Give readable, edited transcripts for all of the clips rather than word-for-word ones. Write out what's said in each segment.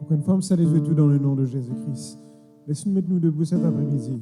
Encore une fois, on salue tout dans le nom de Jésus-Christ. Laisse-nous mettre nous debout cet après-midi.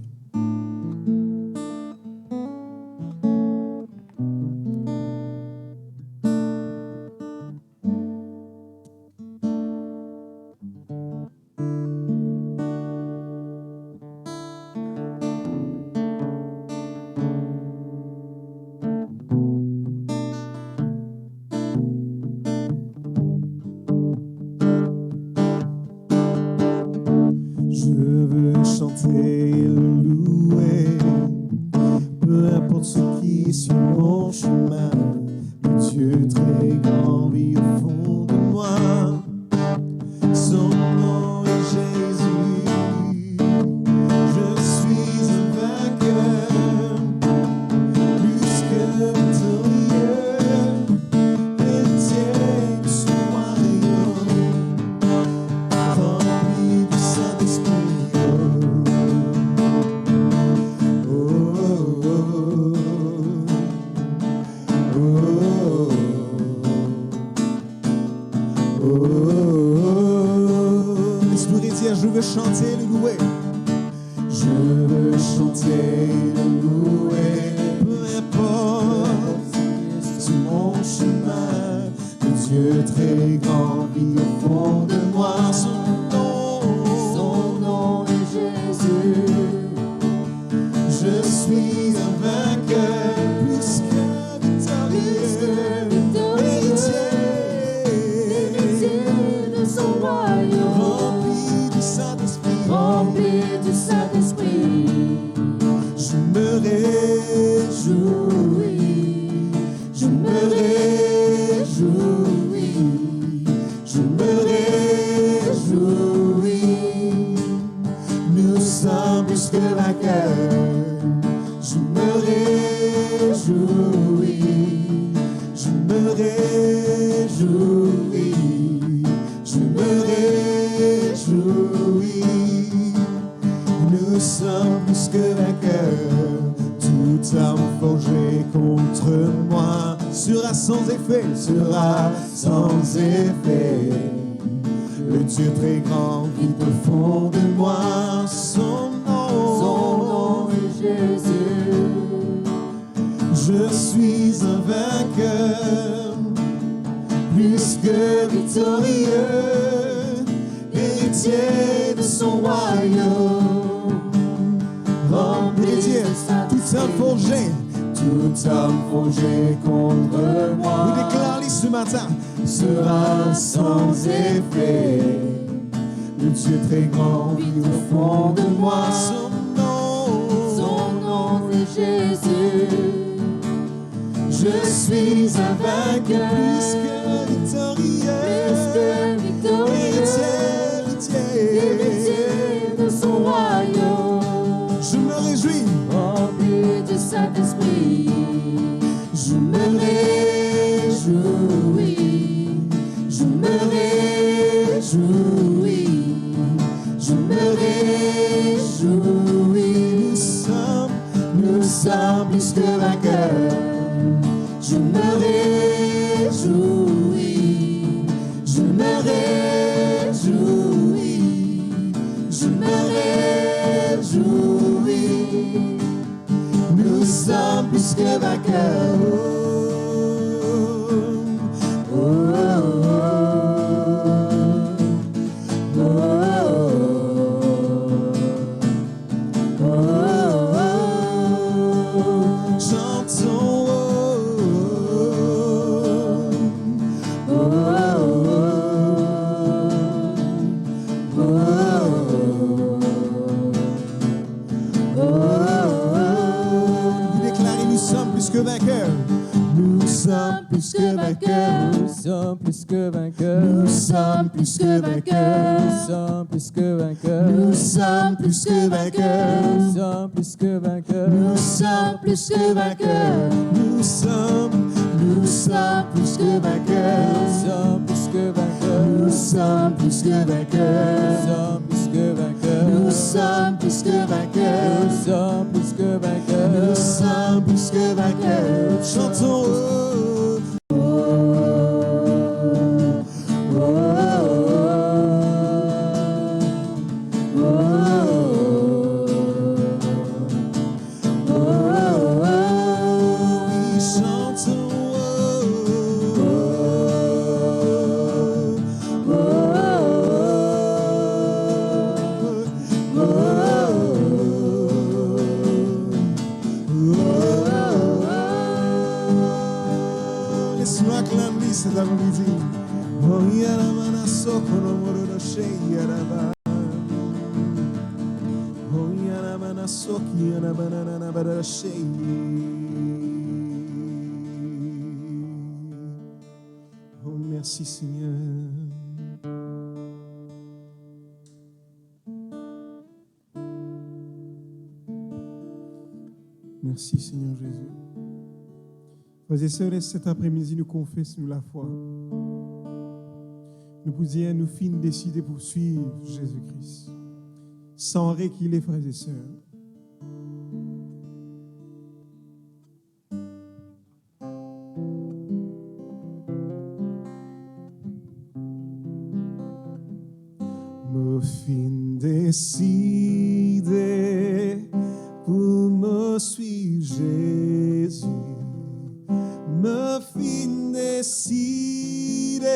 Sera sans effet. Le Dieu très grand vit au fond de moi. Son nom est Jésus. Je suis un vainqueur, plus que victorieux, héritier de son royaume. Rempli tout un forgé. Tout homme forgé contre moi, Nous déclarons ce matin, sera sans effet. Le Dieu très grand vit au fond de moi. Son nom est Jésus. Je suis un vainqueur, plus que victorieux, héritier de son royaume. je me réjouis. Rempli du Saint-Esprit, je me réjouis, je me réjouis, je me réjouis. Nous sommes plus que vainqueurs. Je me réjouis, je me réjouis, je me réjouis. Nous sommes plus que vainqueurs. Oh, oh, oh, oh, oh, oh. Chantons. Oh, oh, oh, oh, oh. Nous sommes plus que vainqueurs. Nous sommes plus que vainqueurs. Nous sommes plus que vainqueurs. Nous sommes plus que vainqueurs. Nous sommes plus que vainqueurs. Nous sommes plus que vainqueurs. Nous sommes plus que vainqueurs. Nous sommes plus que vainqueurs. Nous sommes plus que vainqueurs. Nous sommes plus que vainqueurs. Nous sommes plus que vainqueurs. Nous sommes plus que vainqueurs. Nous sommes plus que vainqueurs. Nous sommes plus que vainqueurs. Nous sommes plus que vainqueurs. Chantons. Oh, oh, oh, Laisse-nous acclamer cet après-midi. Oh, yaramana sokono morodo shei yaraba. Oh, yaramana soki yarabana nabara shei. Oh, merci Seigneur. Merci Seigneur Jésus. Frères et sœurs, cet après-midi, nous confessons la foi. Nous pouvions nous fin décider pour suivre Jésus-Christ. Sans reculer, frères et sœurs. Me fin décider pour me suivre Jésus. Me fin décider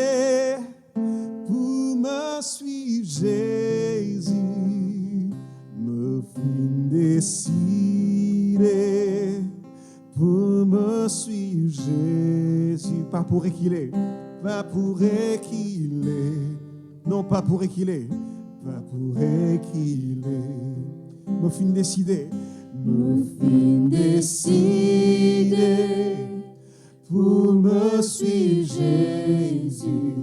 pour me suivre Jésus. Me fin décider pour me suivre Jésus. Pas pour qu'il est, pas pour qu'il est. Non, pas pour qu'il est, pas pour qu'il est. Me fin décider. Me fin décider pour me suivre Jésus.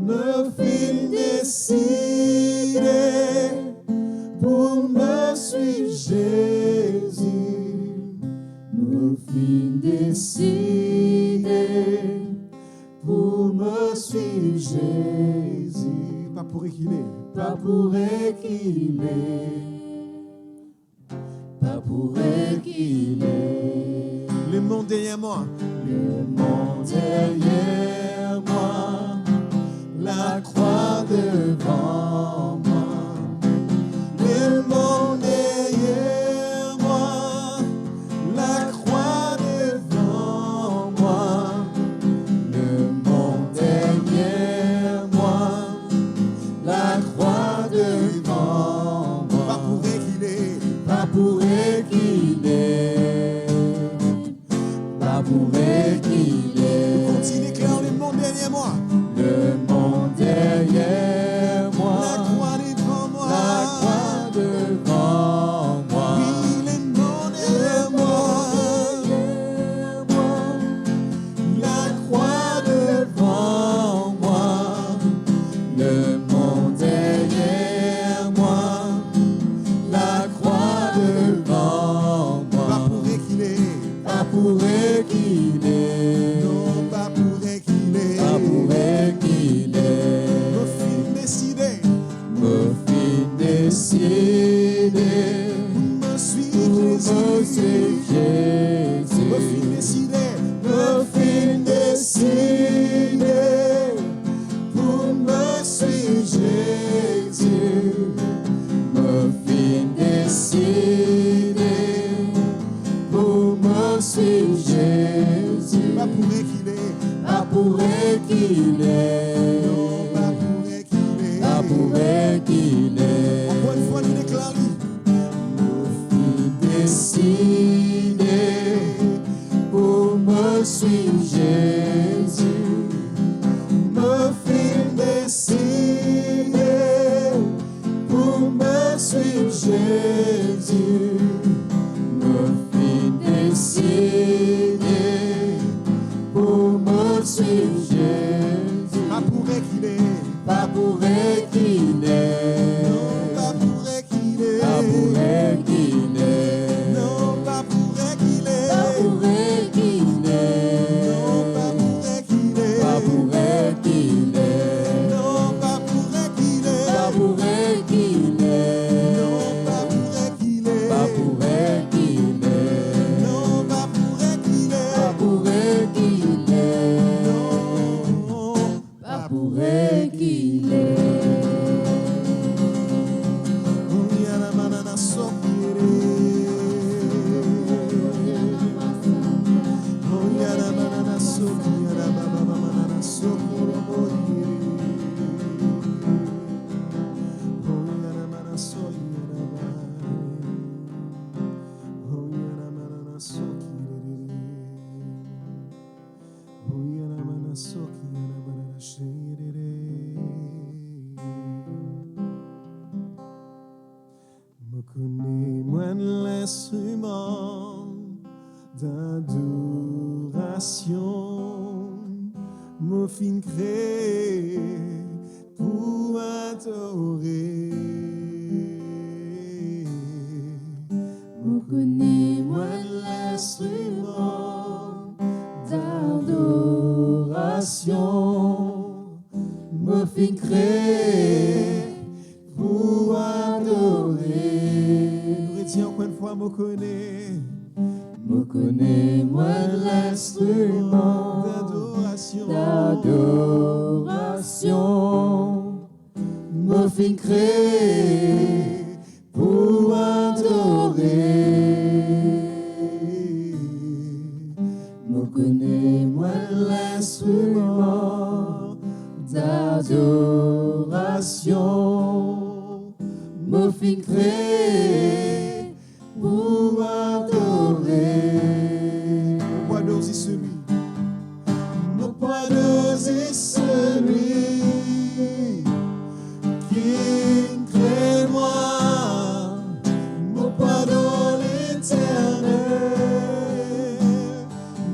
Me fin décider pour me suivre Jésus. Me fin décider pour me suivre Jésus. Pas pour qu'il est, pas pour qu'il est. Pas pour qu'il est. Le monde derrière moi. Le monde derrière moi. La croix devant moi. Le monde derrière moi. La croix devant moi. Le monde derrière moi. La croix devant moi. Pas pour qu'il est. Pas pour qu'il est. Pas pour qu'il est. Nous continuons clair le monde derrière moi. Le monde derrière moi. La croix devant moi. La croix devant moi. Oui, le monde derrière moi. La croix devant moi. Le monde derrière moi. La croix devant moi. Pas pour qu'il est. Pas pour qu'il est. Non, pas pour qu'il est. Pas pour qu'il est. Me fin décider. Me fin décider. Me suivre Jésus. Me fin décider. Me fin décider. Pour me suivre Jésus. Me fin décider. Pour me suivre Jésus. Pas pour qu'il est. Pas pour qu'il est. Non, pas pour qu'il est. Pas pour qu'il est. Encore une fois, nous déclarons. Me fin décider. Pour me suivre Jésus. Me fin décider. Pour me suivre Jésus. Me fin décider pour me suivre Jésus. Pas pour qu'il est. Pas pour qu'il est. Non, pas pour qu'il est. Pas pour qu'il est. Non, pas pour qu'il est. Pas pour qu'il est. Non, pas pour qu'il est. Pas pour qu'il est. Non, pas pour qu'il est. Pas pour qu'il est. Non, pas pour qu'il est. Pas pour qu'il est. Non, pas pour qu'il est. Pas pour qu'il est. Non, pas pour qu'il est. instrument d'adoration, mon fin créé pour adorer. Me connais-moi l'instrument d'adoration, me fin créé pour adorer. Nous retiens encore une fois, me connais-moi l'instrument d'adoration, me fin créé pour adorer. Me connais-moi l'instrument d'adoration, me fin créé pour adorer. Pourquoi d'oser celui? Pourquoi d'oser celui qui crée moi? Pourquoi dans l'éternel?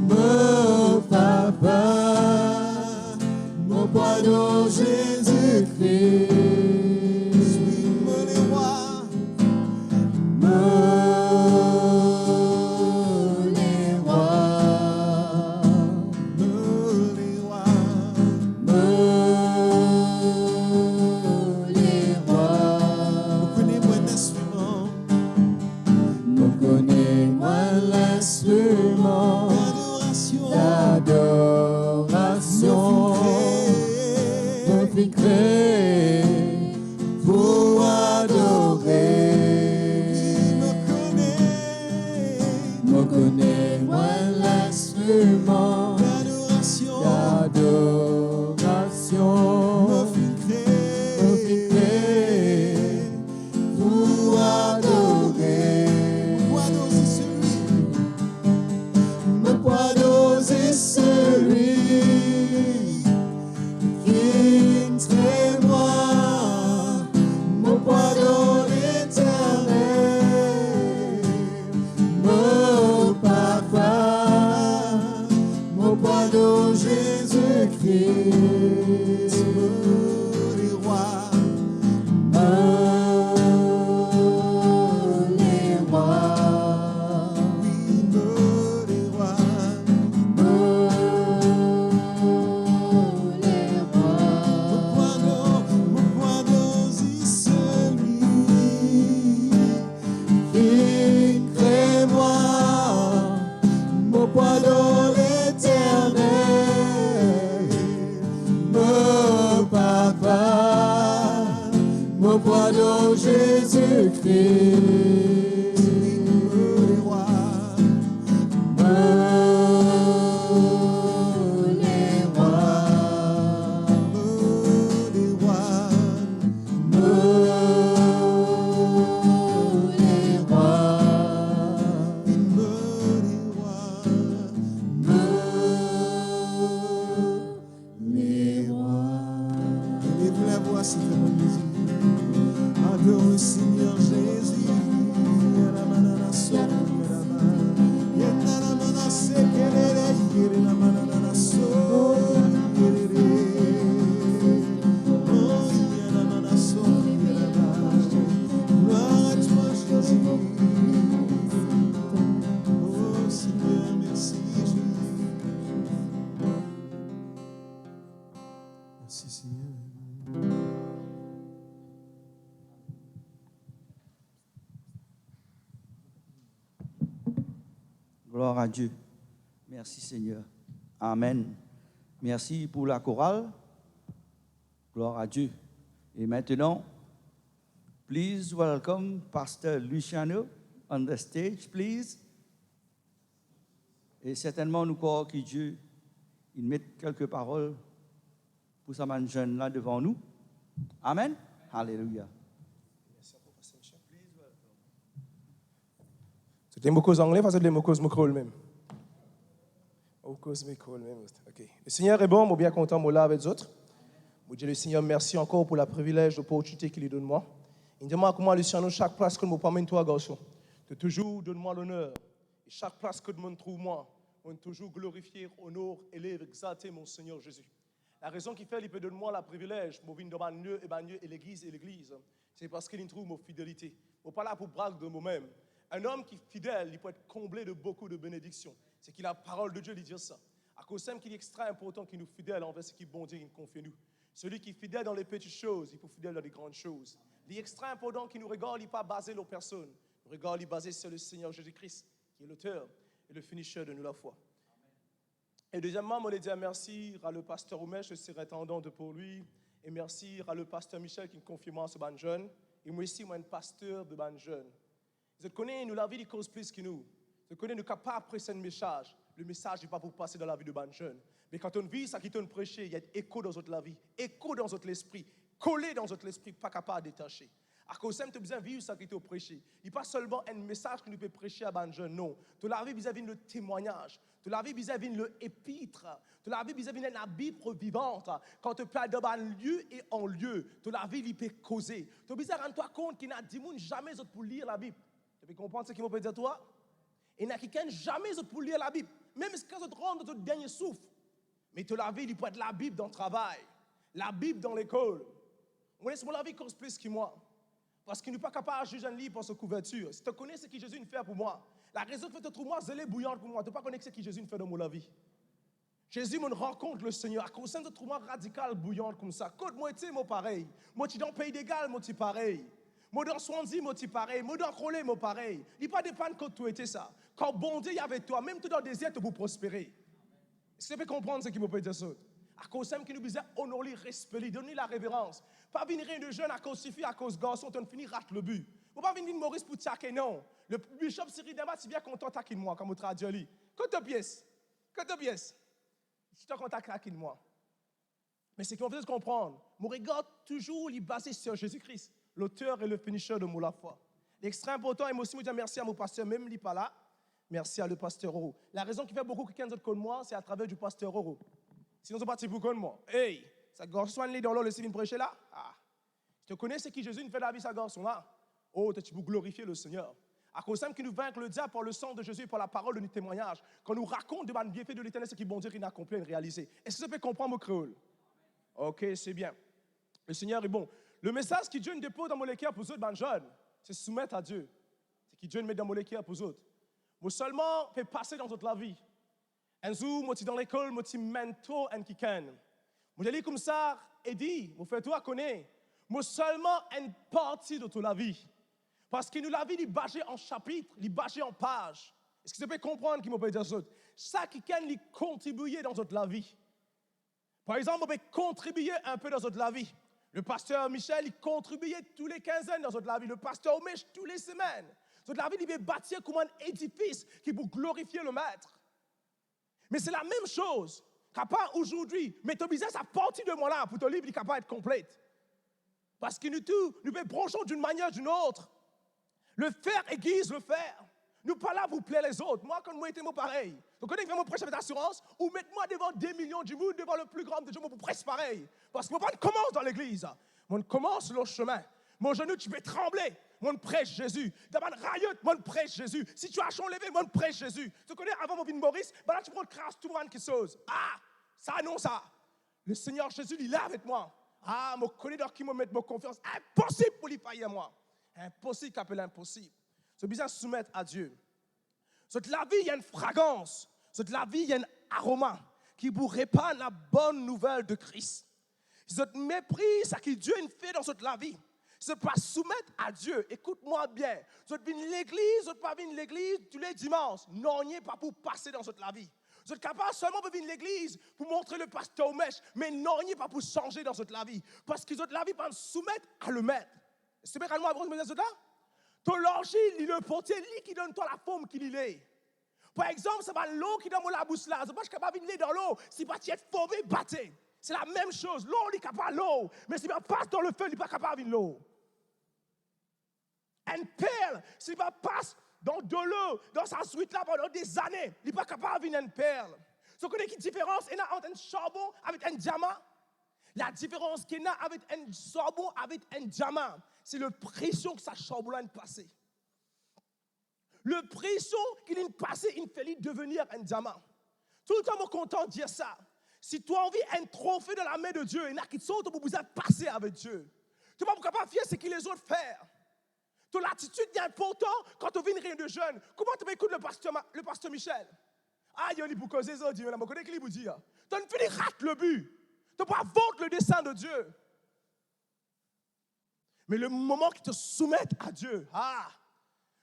Mon papa, mon pas dans Jésus-Christ. Suis-moi les rois, d'adoration, me fit créer pour adorer. Me connais, moi l'instrument d'adoration, me fit créer pour adorer. Pourquoi d'oser celui qui crée moi? Mon poids dans l'éternel, mon papa, mon poids dans Jésus-Christ, les rois. Jésus-Christ, les rois, les rois, les rois, les rois. Lève la voix, c'est très bonne musique. Adore le Seigneur Jésus. Gloire à toi, Jésus. Oh Seigneur, merci Jésus. Merci Seigneur. Gloire à Dieu. Merci Seigneur. Amen. Merci pour la chorale. Gloire à Dieu. Et maintenant, please welcome Pastor Luciano on the stage, please. Et certainement, nous croyons que Dieu, il met quelques paroles pour ce jeune là devant nous. Amen. Alléluia. C'était mot cause anglais, parce que les mots cause micro même. Cause micro même. OK. Le Seigneur est bon, moi bien content moi là avec les autres. Moi dis le Seigneur merci encore pour la privilège, l'opportunité qu'il lui donne moi. Il demande comment Luciano chaque place que nous promène toi garçon. de toujours donne-moi l'honneur. Et chaque place que me trouve moi, on toujours glorifier, honorer, élever, exalter mon Seigneur Jésus. La raison qui fait qu'il peut donner moi le privilège, de venir devant Dieu et l'église, c'est parce qu'il trouve ma fidélité. Je ne suis pas là pour braquer de moi-même. Un homme qui est fidèle, il peut être comblé de beaucoup de bénédictions. C'est qu'il a la parole de Dieu, il dit ça. À cause de qu'il est extrêmement important qu'il nous fidèle envers ce qui est bon Dieu, qu'il nous confie nous. Celui qui est fidèle dans les petites choses, il peut être fidèle dans les grandes choses. Il est extrêmement important qu'il nous regarde, il n'est pas basé sur personne. Il regarde, il est basé sur le Seigneur Jésus-Christ, qui est l'auteur et le finisseur de nous la foi. Et deuxièmement, je voulais dire merci à le pasteur Oumesh, je serai tendante pour lui. Et merci à le pasteur Michel qui me confie moi ce ban jeune. Et moi aussi, moi, un pasteur de ban jeune. Vous connaissez, nous, la vie, il cause plus que nous. Vous connaissez, nous sommes capables de presser un message. Le message n'est pas pour passer dans la vie de ban jeune. Mais quand on vit ça qui t'ont prêché, il y a écho dans votre vie, écho dans votre esprit, collé dans votre esprit, pas capable de détacher. À cause de ça, tu as besoin de vivre ça qui t'a prêché. Il n'est pas seulement un message que nous pouvons prêcher à ban jeune, non. Tu l'as vu vis-à-vis de le témoignage. Tu l'as vu vis-à-vis de l'épître. Tu l'as vu vis-à-vis de la Bible vivante. Quand tu parles de un lieu et en lieu, tu l'as vu, il peut causer. Tu as besoin de rendre-toi compte qu'il n'y a des gens jamais pour lire la Bible. Tu peux comprendre ce qu'il veut dire toi? Il n'y a quelqu'un jamais pour lire la Bible. Même quand tu te rends dans ton dernier souffle. Mais tu l'as vu, il peut être la Bible dans le travail, la Bible dans l'école. On laisse la vie cause plus que moi. Parce qu'il n'est pas capable de juger un livre pour sa couverture. Si tu connais ce que Jésus fait pour moi, la raison que tu trouves moi, zélé bouillante pour moi, tu ne pas connaître ce que Jésus fait dans mon vie. Jésus me rencontre le Seigneur. À cause de ça, tu trouves moi radical, bouillante comme ça. Côte moi, tu sais, moi pareil. Moi, tu es dans le pays d'égal, moi, tu es pareil. Moi, dans Swansea, moi, tu es pareil. Moi, dans Crowley, moi, pareil. Il n'est pas dépendre quand tu étais ça. Quand bon Dieu est avec toi, même tout dans le désert, tu peux prospérer. Est-ce que tu peux comprendre ce qu'il me peut dire ça? À cause de ça, nous disons honorer, respecter, donner la révérence. Pas venir de jeune à cause suffit, à cause garçon, tu finis rate le but. Ne pas venir Maurice pour t'attaquer, non. Le bishop Cyril Damat, si bien content d'attaquer moi, comme au traduit. Quand pièce. Si tu es content d'attaquer moi. Mais c'est qu'on veut comprendre. Mon regard toujours est basé sur Jésus-Christ, l'auteur et le finisseur de mon foi. L'extrême important, et moi aussi, je dis merci à mon pasteur, même s'il n'est pas là. Merci à le pasteur Oro. La raison qui fait beaucoup que quelqu'un d'autre connaît moi, c'est à travers du pasteur Oro. Sinon, c'est parti pour connaître moi. Hey, ça garçon est dans l'eau, le Sylvain prêcher là. Ah, tu connais ce que Jésus nous fait la vie, ça garçon là. Oh, tu peux glorifier le Seigneur. À cause de ça, qui nous vaincre le diable par le sang de Jésus et par la parole de nos témoignages. Quand nous raconte de le bienfait de l'Éternel, ce qui bon Dieu qu'il a accompli et réalisé. Est-ce que ça peut comprendre mon créole? Ok, c'est bien. Le Seigneur est bon. Le message que Dieu nous dépose dans mon cœur pour les autres, jeunes, c'est soumettre à Dieu. C'est que Dieu nous met dans mon cœur pour les autres. Moi seulement fait passer dans toute la vie. Un jour, moi, je suis dans l'école, moi, je suis mentor en kikan. Moi, je lis comme ça et dit, moi, fais-toi connaître. Moi seulement une partie de toute la vie. Parce que nous, la vie, il est basée en chapitres, il est basée en pages. Est-ce que tu peux comprendre qu'il m'a pas dit ça? Ça qui can lui contribuer dans toute la vie. Par exemple, on peut contribuer un peu dans toute la vie. Le pasteur Michel, il contribuait tous les 15 ans dans toute la vie. Le pasteur Omesh, tous les semaines. Toute la vie, il veut bâtir comme un édifice qui pour glorifier le maître. Mais c'est la même chose. Capable aujourd'hui, mais ton business a parti de moi là pour ton livre, il est capable d'être complète. Parce que nous tous, nous branchons d'une manière ou d'une autre. Le faire aiguise le faire. Nous pas là pour plaire les autres. Moi, quand moi j'étais pareil. Donc, quand je viens me prêcher avec assurance, ou mettez-moi devant des millions du monde, devant le plus grand de Dieu, pour prêcher pareil. Parce que moi, je commence dans l'église. Moi, je commence le chemin. Mon genou, tu peux trembler. Moi, je prêche Jésus. D'abord, rayote, moi, je prêche Jésus. Situation levée, moi, je prêche Jésus. Tu connais, avant mon vie de Maurice, ben là, tu prends le crasse, tout le monde qui chose. Ah, ça, non, ça. Le Seigneur Jésus, il est là avec moi. Ah, mon connaisseur qui me met ma confiance. Impossible pour lui payer à moi. Impossible qu'appelle impossible. C'est besoin de se soumettre à Dieu. Cette la vie, il y a une fragrance. Cette la vie, il y a un aroma qui vous répand la bonne nouvelle de Christ. Cette mépris, ce que Dieu fait dans cette la vie. Ce n'est pas soumettre à Dieu. Écoute-moi bien. Vous êtes venu l'église, vous n'êtes pas venu l'église tous les dimanches. Non, il n'y a pas pour passer dans cette la vie. Vous êtes capable seulement de venir l'église pour montrer le pasteur au mèche, mais non, il n'y a pas pour changer dans cette la vie. Parce que cette la vie va soumettre à le maître. C'est bien calmement, vous me dites ça? Ton l'argile, il est le portier, lui qui donne toi la forme qu'il est. Par exemple, c'est pas l'eau qui donne la bouche là. Je ne suis pas capable de venir dans l'eau. Si pas tu es formé, battez. C'est la même chose. L'eau, il est capable de l'eau. Mais si tu passe dans le feu, il n'est pas capable de l'eau. Une perle, si tu passe dans de l'eau, dans sa suite là pendant des années, il n'est pas capable de venir une perle. Vous connaissez quelle différence il y a entre un charbon avec un diamant? La différence qu'il y a avec un charbon avec un diamant, c'est la pression que ça charbon là est passé. Le pression qu'il a passé, il fait devenir un diamant. Tout le temps, je suis content de dire ça. Si tu as envie d'un trophée dans la main de Dieu, il y en a qui sont pour vous passer avec Dieu. Tu ne vas pas fier ce que les autres font. Ton attitude est importante quand tu vis une réunion de jeunes. Comment tu écoutes le pasteur Michel? Ah, il y a pour causer ça, Dieu. Je connais qui vous dit. Tu as fini rate le but. Tu ne peux pas vendre le dessein de Dieu. Mais le moment qu'ils te soumettent à Dieu,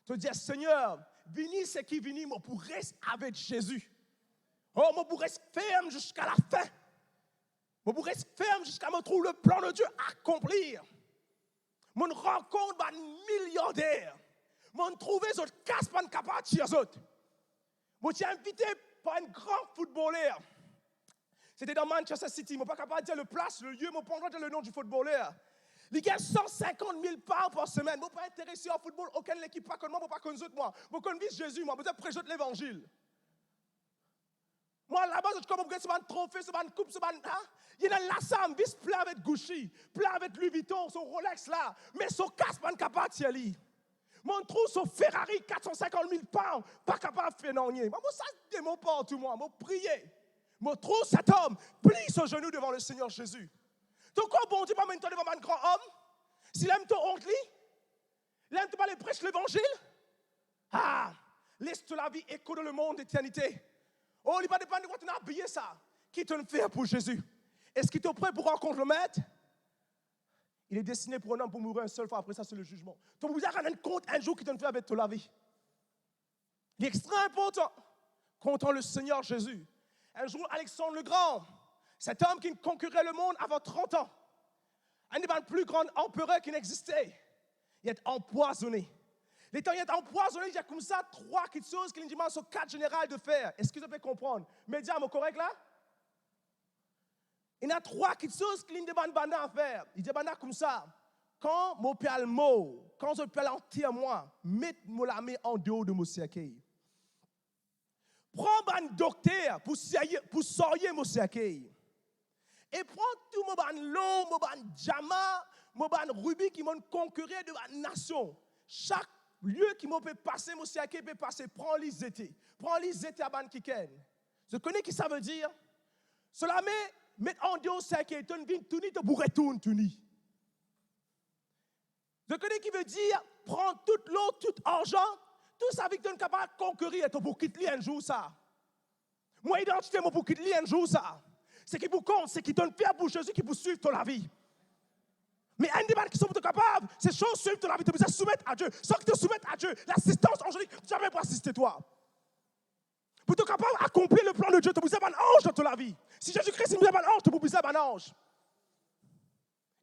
tu te dis, Seigneur, vini ce qui vini, moi pour rester avec Jésus. Oh, moi pour rester ferme jusqu'à la fin. Moi pour rester ferme jusqu'à me trouver le plan de Dieu accomplir. Mon rencontre un milliardaire. Mon trouvé autres casse pas capable de tirer autres. Moi suis invité par un grand footballeur. C'était dans Manchester City. Je ne suis pas capable de dire le place, le lieu, je ne peux pas dire le nom du footballeur. Il gagne 150 000 pounds par semaine. Je ne suis pas intéressé au football. Aucune équipe pas comme moi, je ne suis pas comme moi. Je connais Jésus, moi. Je prêcher l'évangile. Moi, là-bas, je commence à un trophée, c'est une coupe, c'est un. Il y a là, ça me vise plein avec Gucci, plein avec Louis Vuitton, son Rolex là. Mais son casque, pas capable de tirer. Mon trou, son Ferrari, 450 000 pounds, pas capable de faire non. Moi, ça, c'est mon pas tout moi. Moi, prier. Mon trou, cet homme, plie son genou devant le Seigneur Jésus. Donc, quand bon Dieu va maintenant devant un grand homme, s'il aime ton oncle, il aime pas les prêcher l'évangile, laisse la vie écho dans le monde d'éternité. Oh, il va dépendre de quoi tu as habillé ça. Qui te le fait pour Jésus? Est-ce qu'il est prêt pour rencontrer le maître? Il est destiné pour un homme pour mourir une seule fois. Après ça, c'est le jugement. Donc, vous avez rendre compte un jour qui te le fait avec toute la vie. Il est extrêmement important. Comptons le Seigneur Jésus. Un jour, Alexandre le Grand, cet homme qui conquérait le monde avant 30 ans, un des plus grands empereurs qui n'existait, il est empoisonné. Les temps, il est empoisonné, il y a comme ça 3 choses qui lui sont 4 générales de faire. Est-ce que vous pouvez comprendre? Média, est-ce correct là? Il y a 3 choses qui lui demandent à faire. Il dit comme ça. Quand mon père mot, quand je peux l'entier moi, mettez-moi la main en dehors de mon cercueil. Prends un docteur pour sortir mon cercueil. Et prends tout mon l'eau, mon diamant, mon rubis qui m'ont conquéré de la nation. Chaque lieu qui m'a fait passer, mon cercueil peut passer. Prends les étés. Prends les étés à ban kiken. Je connais qui ça veut dire. Cela met en dehors cercueil. Tu ne tout ni te bourrer tout ni. Je connais qui veut dire prends toute l'eau, tout argent, tout ça avec ton capable de conquérir et pour quitter un jour ça. Moi identité moi pour quitter un jour ça. Ce qui vous compte, c'est qui donne faire pour Jésus qui vous suivre toute la vie. Mais un débat qui sont capables, c'est choses suivre toute la vie, tu peux te soumettre à Dieu. Sans que tu te somettes à Dieu, l'assistance angélique, jamais pour assister toi. Pour être capable d'accomplir le plan de Dieu, tu peux avoir un ange dans toute la vie. Si Jésus-Christ est un ange, tu peux avoir un ange.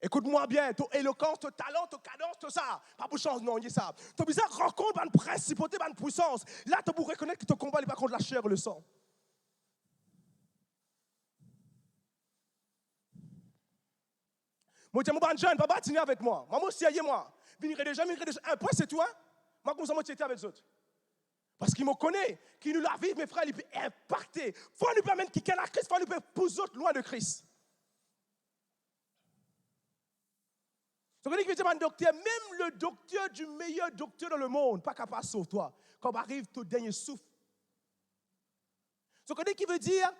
Écoute-moi bien, ton éloquence, ton talent, ton cadence, tout ça. Pas pour chance, non, il y a ça. Tu as rencontre une principauté, une puissance. Là, tu peux reconnaître que ton combat n'est pas contre la chair et le sang. Moi, je suis jeune, papa, tu es avec moi. Maman, si y moi. Vinirai déjà. Un point, c'est toi. Moi, comme ça, moi, tu étais avec les autres. Parce qu'il me connaît, qu'il nous la vit, mes frères, il peut impacter. Il faut nous permettre qu'il y ait la Christ, il faut nous permettre pour les autres loin de Christ. Je connais que un docteur, même le docteur du meilleur docteur dans le monde, pas capable de sauver toi. Quand arrive ton dernier souffle. Je connais qui veut dire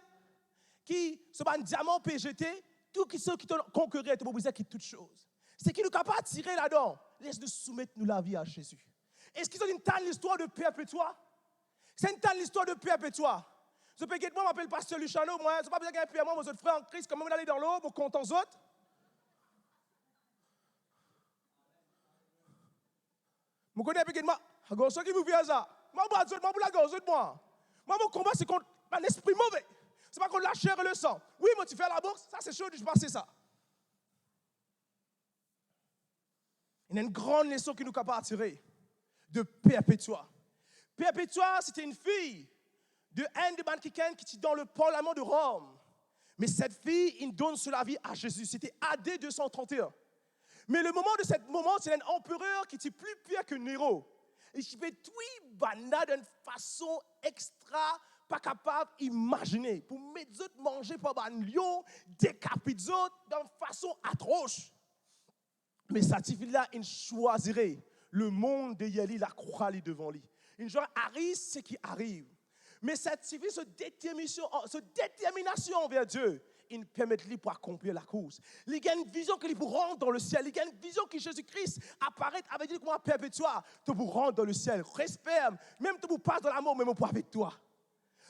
que ce un diamant PGT, tout ceux qui t'ont conquéré, tu peux dire qu'il toute chose. C'est qui nous capable de tirer là-dedans. Laisse-nous soumettre nous la vie à Jésus. Est-ce qu'ils ont une telle histoire de perpétua? C'est une telle histoire de perpétua. Je peux dire, moi, je m'appelle Pasteur Luciano, moi, je n'ai pas besoin d'un père, moi, mes autres frères en Christ, comment on aller dans l'eau, pour compter aux autres. Je connais un peu de moi, je qui vous fait ça. Moi, je suis la gosse de moi. Moi, mon combat, c'est contre un esprit mauvais. Ce n'est pas contre la chair et le sang. Oui, moi, tu fais la boxe, ça, c'est chaud, je passe ça. Il y a une grande leçon qui nous capable de tirer de Perpétua. Perpétua, c'était une fille de Anne de Bankiken qui était dans le Parlement de Rome. Mais cette fille, il donne sur la vie à Jésus. C'était AD 231. Mais le moment de ce moment, c'est un empereur qui était plus pire que Néro. Et qui fait tout banal d'une façon extra, pas capable d'imaginer. Pour mettre les autres manger par un lion, décapiter les autres d'une façon atroce. Mais cette fille-là, il choisirait le monde de Yali, la croix devant lui. Une joie arrive, ce qui arrive. Mais cette détermination envers Dieu, il permet de lui pour accomplir la course. Il y a une vision qu'il pour rendre dans le ciel. Il y a une vision que Jésus-Christ apparaît avec lui comme un perpétuel pour rendre dans le ciel. Reste ferme, même tu passes dans l'amour, même pour avec toi.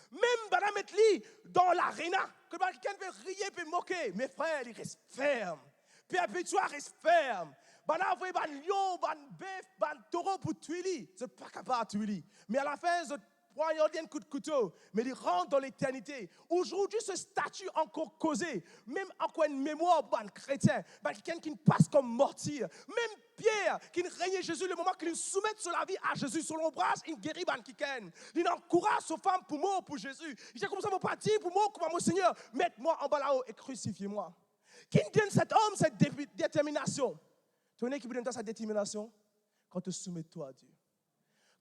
Même madame Etli dans l'aréna, que quelqu'un veut rier et moquer, mes frères, il reste ferme. Perpétuel reste ferme. Bana voyez ban lion, ban bœuf, ban taureau pour tuer. Vous n'êtes pas capable de tuer. Mais à la fin, vous poignardez un coup de couteau, mais il rentre dans l'éternité. Aujourd'hui, ce statut encore causé, même encore une mémoire pour un chrétien, quelqu'un qui passe comme mortier, même Pierre qui régnait Jésus, le moment qu'il soumet sur la vie à Jésus, sur l'ombrage, il guérit ban kiken. Il encourage sa femme pour mourir pour Jésus. Il dit comme ça, mon parti pour moi, comme mon Seigneur, mettez-moi en bas là-haut et crucifiez-moi. Qui donne cet homme cette détermination? Tu connais qui vous donne cette détermination? Quand tu soumets toi à Dieu.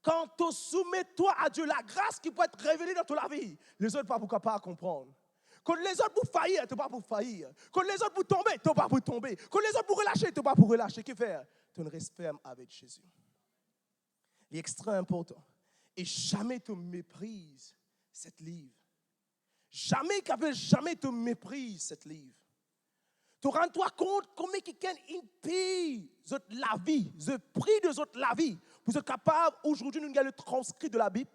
Quand tu soumets toi à Dieu, la grâce qui peut être révélée dans ta vie, les autres ne peuvent pas comprendre. Quand les autres pour faillir, tu ne pas pour faillir. Quand les autres pour tomber, tu ne pas pour tomber. Quand les autres pour relâcher, tu ne pas pour relâcher. Que faire? Tu restes ferme avec Jésus. C'est extrêmement important. Et jamais tu méprises cette livre. Jamais tu méprises cette livre. Tu rends-toi compte combien quelqu'un paye la vie, le prix de la vie, pour être capable, aujourd'hui, nous avons le transcrit de la Bible.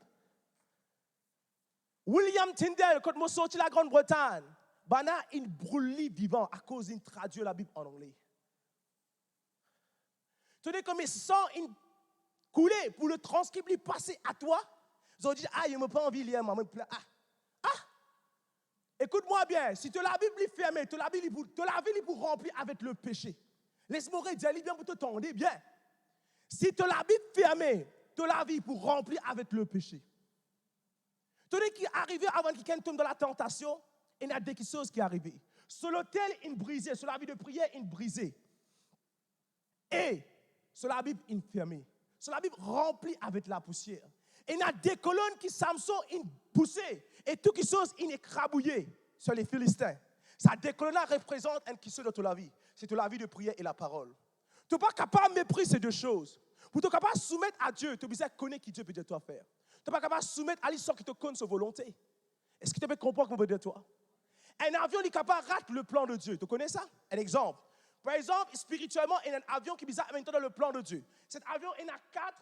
William Tyndale, quand je suis sorti de la Grande-Bretagne, il a une brûlée vivant à cause d'une traduit la Bible en anglais. Tu dis comme il sent une coulée pour le transcript lui passer à toi. Ils ont dit, ah, il ne m'a pas envie de lire, maman. Écoute-moi bien, si tu la Bible est fermée, tu la Bible pour remplir avec le péché. Laisse-moi dire, bien pour te tendre, bien. Si tu la Bible fermée, tu la vie pour remplir avec le péché. Tu dis qu'il est arrivé avant que quelqu'un tombe dans la tentation, il y a des choses qui sont arrivées. Sur l'autel, il brisé, sur la vie de prière, il brisé. Et sur la Bible, il fermé. Sur la Bible, remplie avec la poussière. Et il y a des colonnes qui Samson il poussé et toutes les choses il écrabouillé sur les Philistins. Ça des colonnes représente un qui se de la vie. C'est la vie de prière et la parole. Tu n'es pas capable de mépriser ces deux choses. Pour te capable de soumettre à Dieu, tu dois connaître qui Dieu peut dire toi faire. Tu n'es pas capable de soumettre à l'histoire qui te connaît sa volonté. Est-ce que tu peux comprendre qu'on peut dire toi? Un avion est capable de rater le plan de Dieu. Tu connais ça? Un exemple. Par exemple, spirituellement, il y a un avion qui amène toi dans le plan de Dieu. Cet avion, il a 4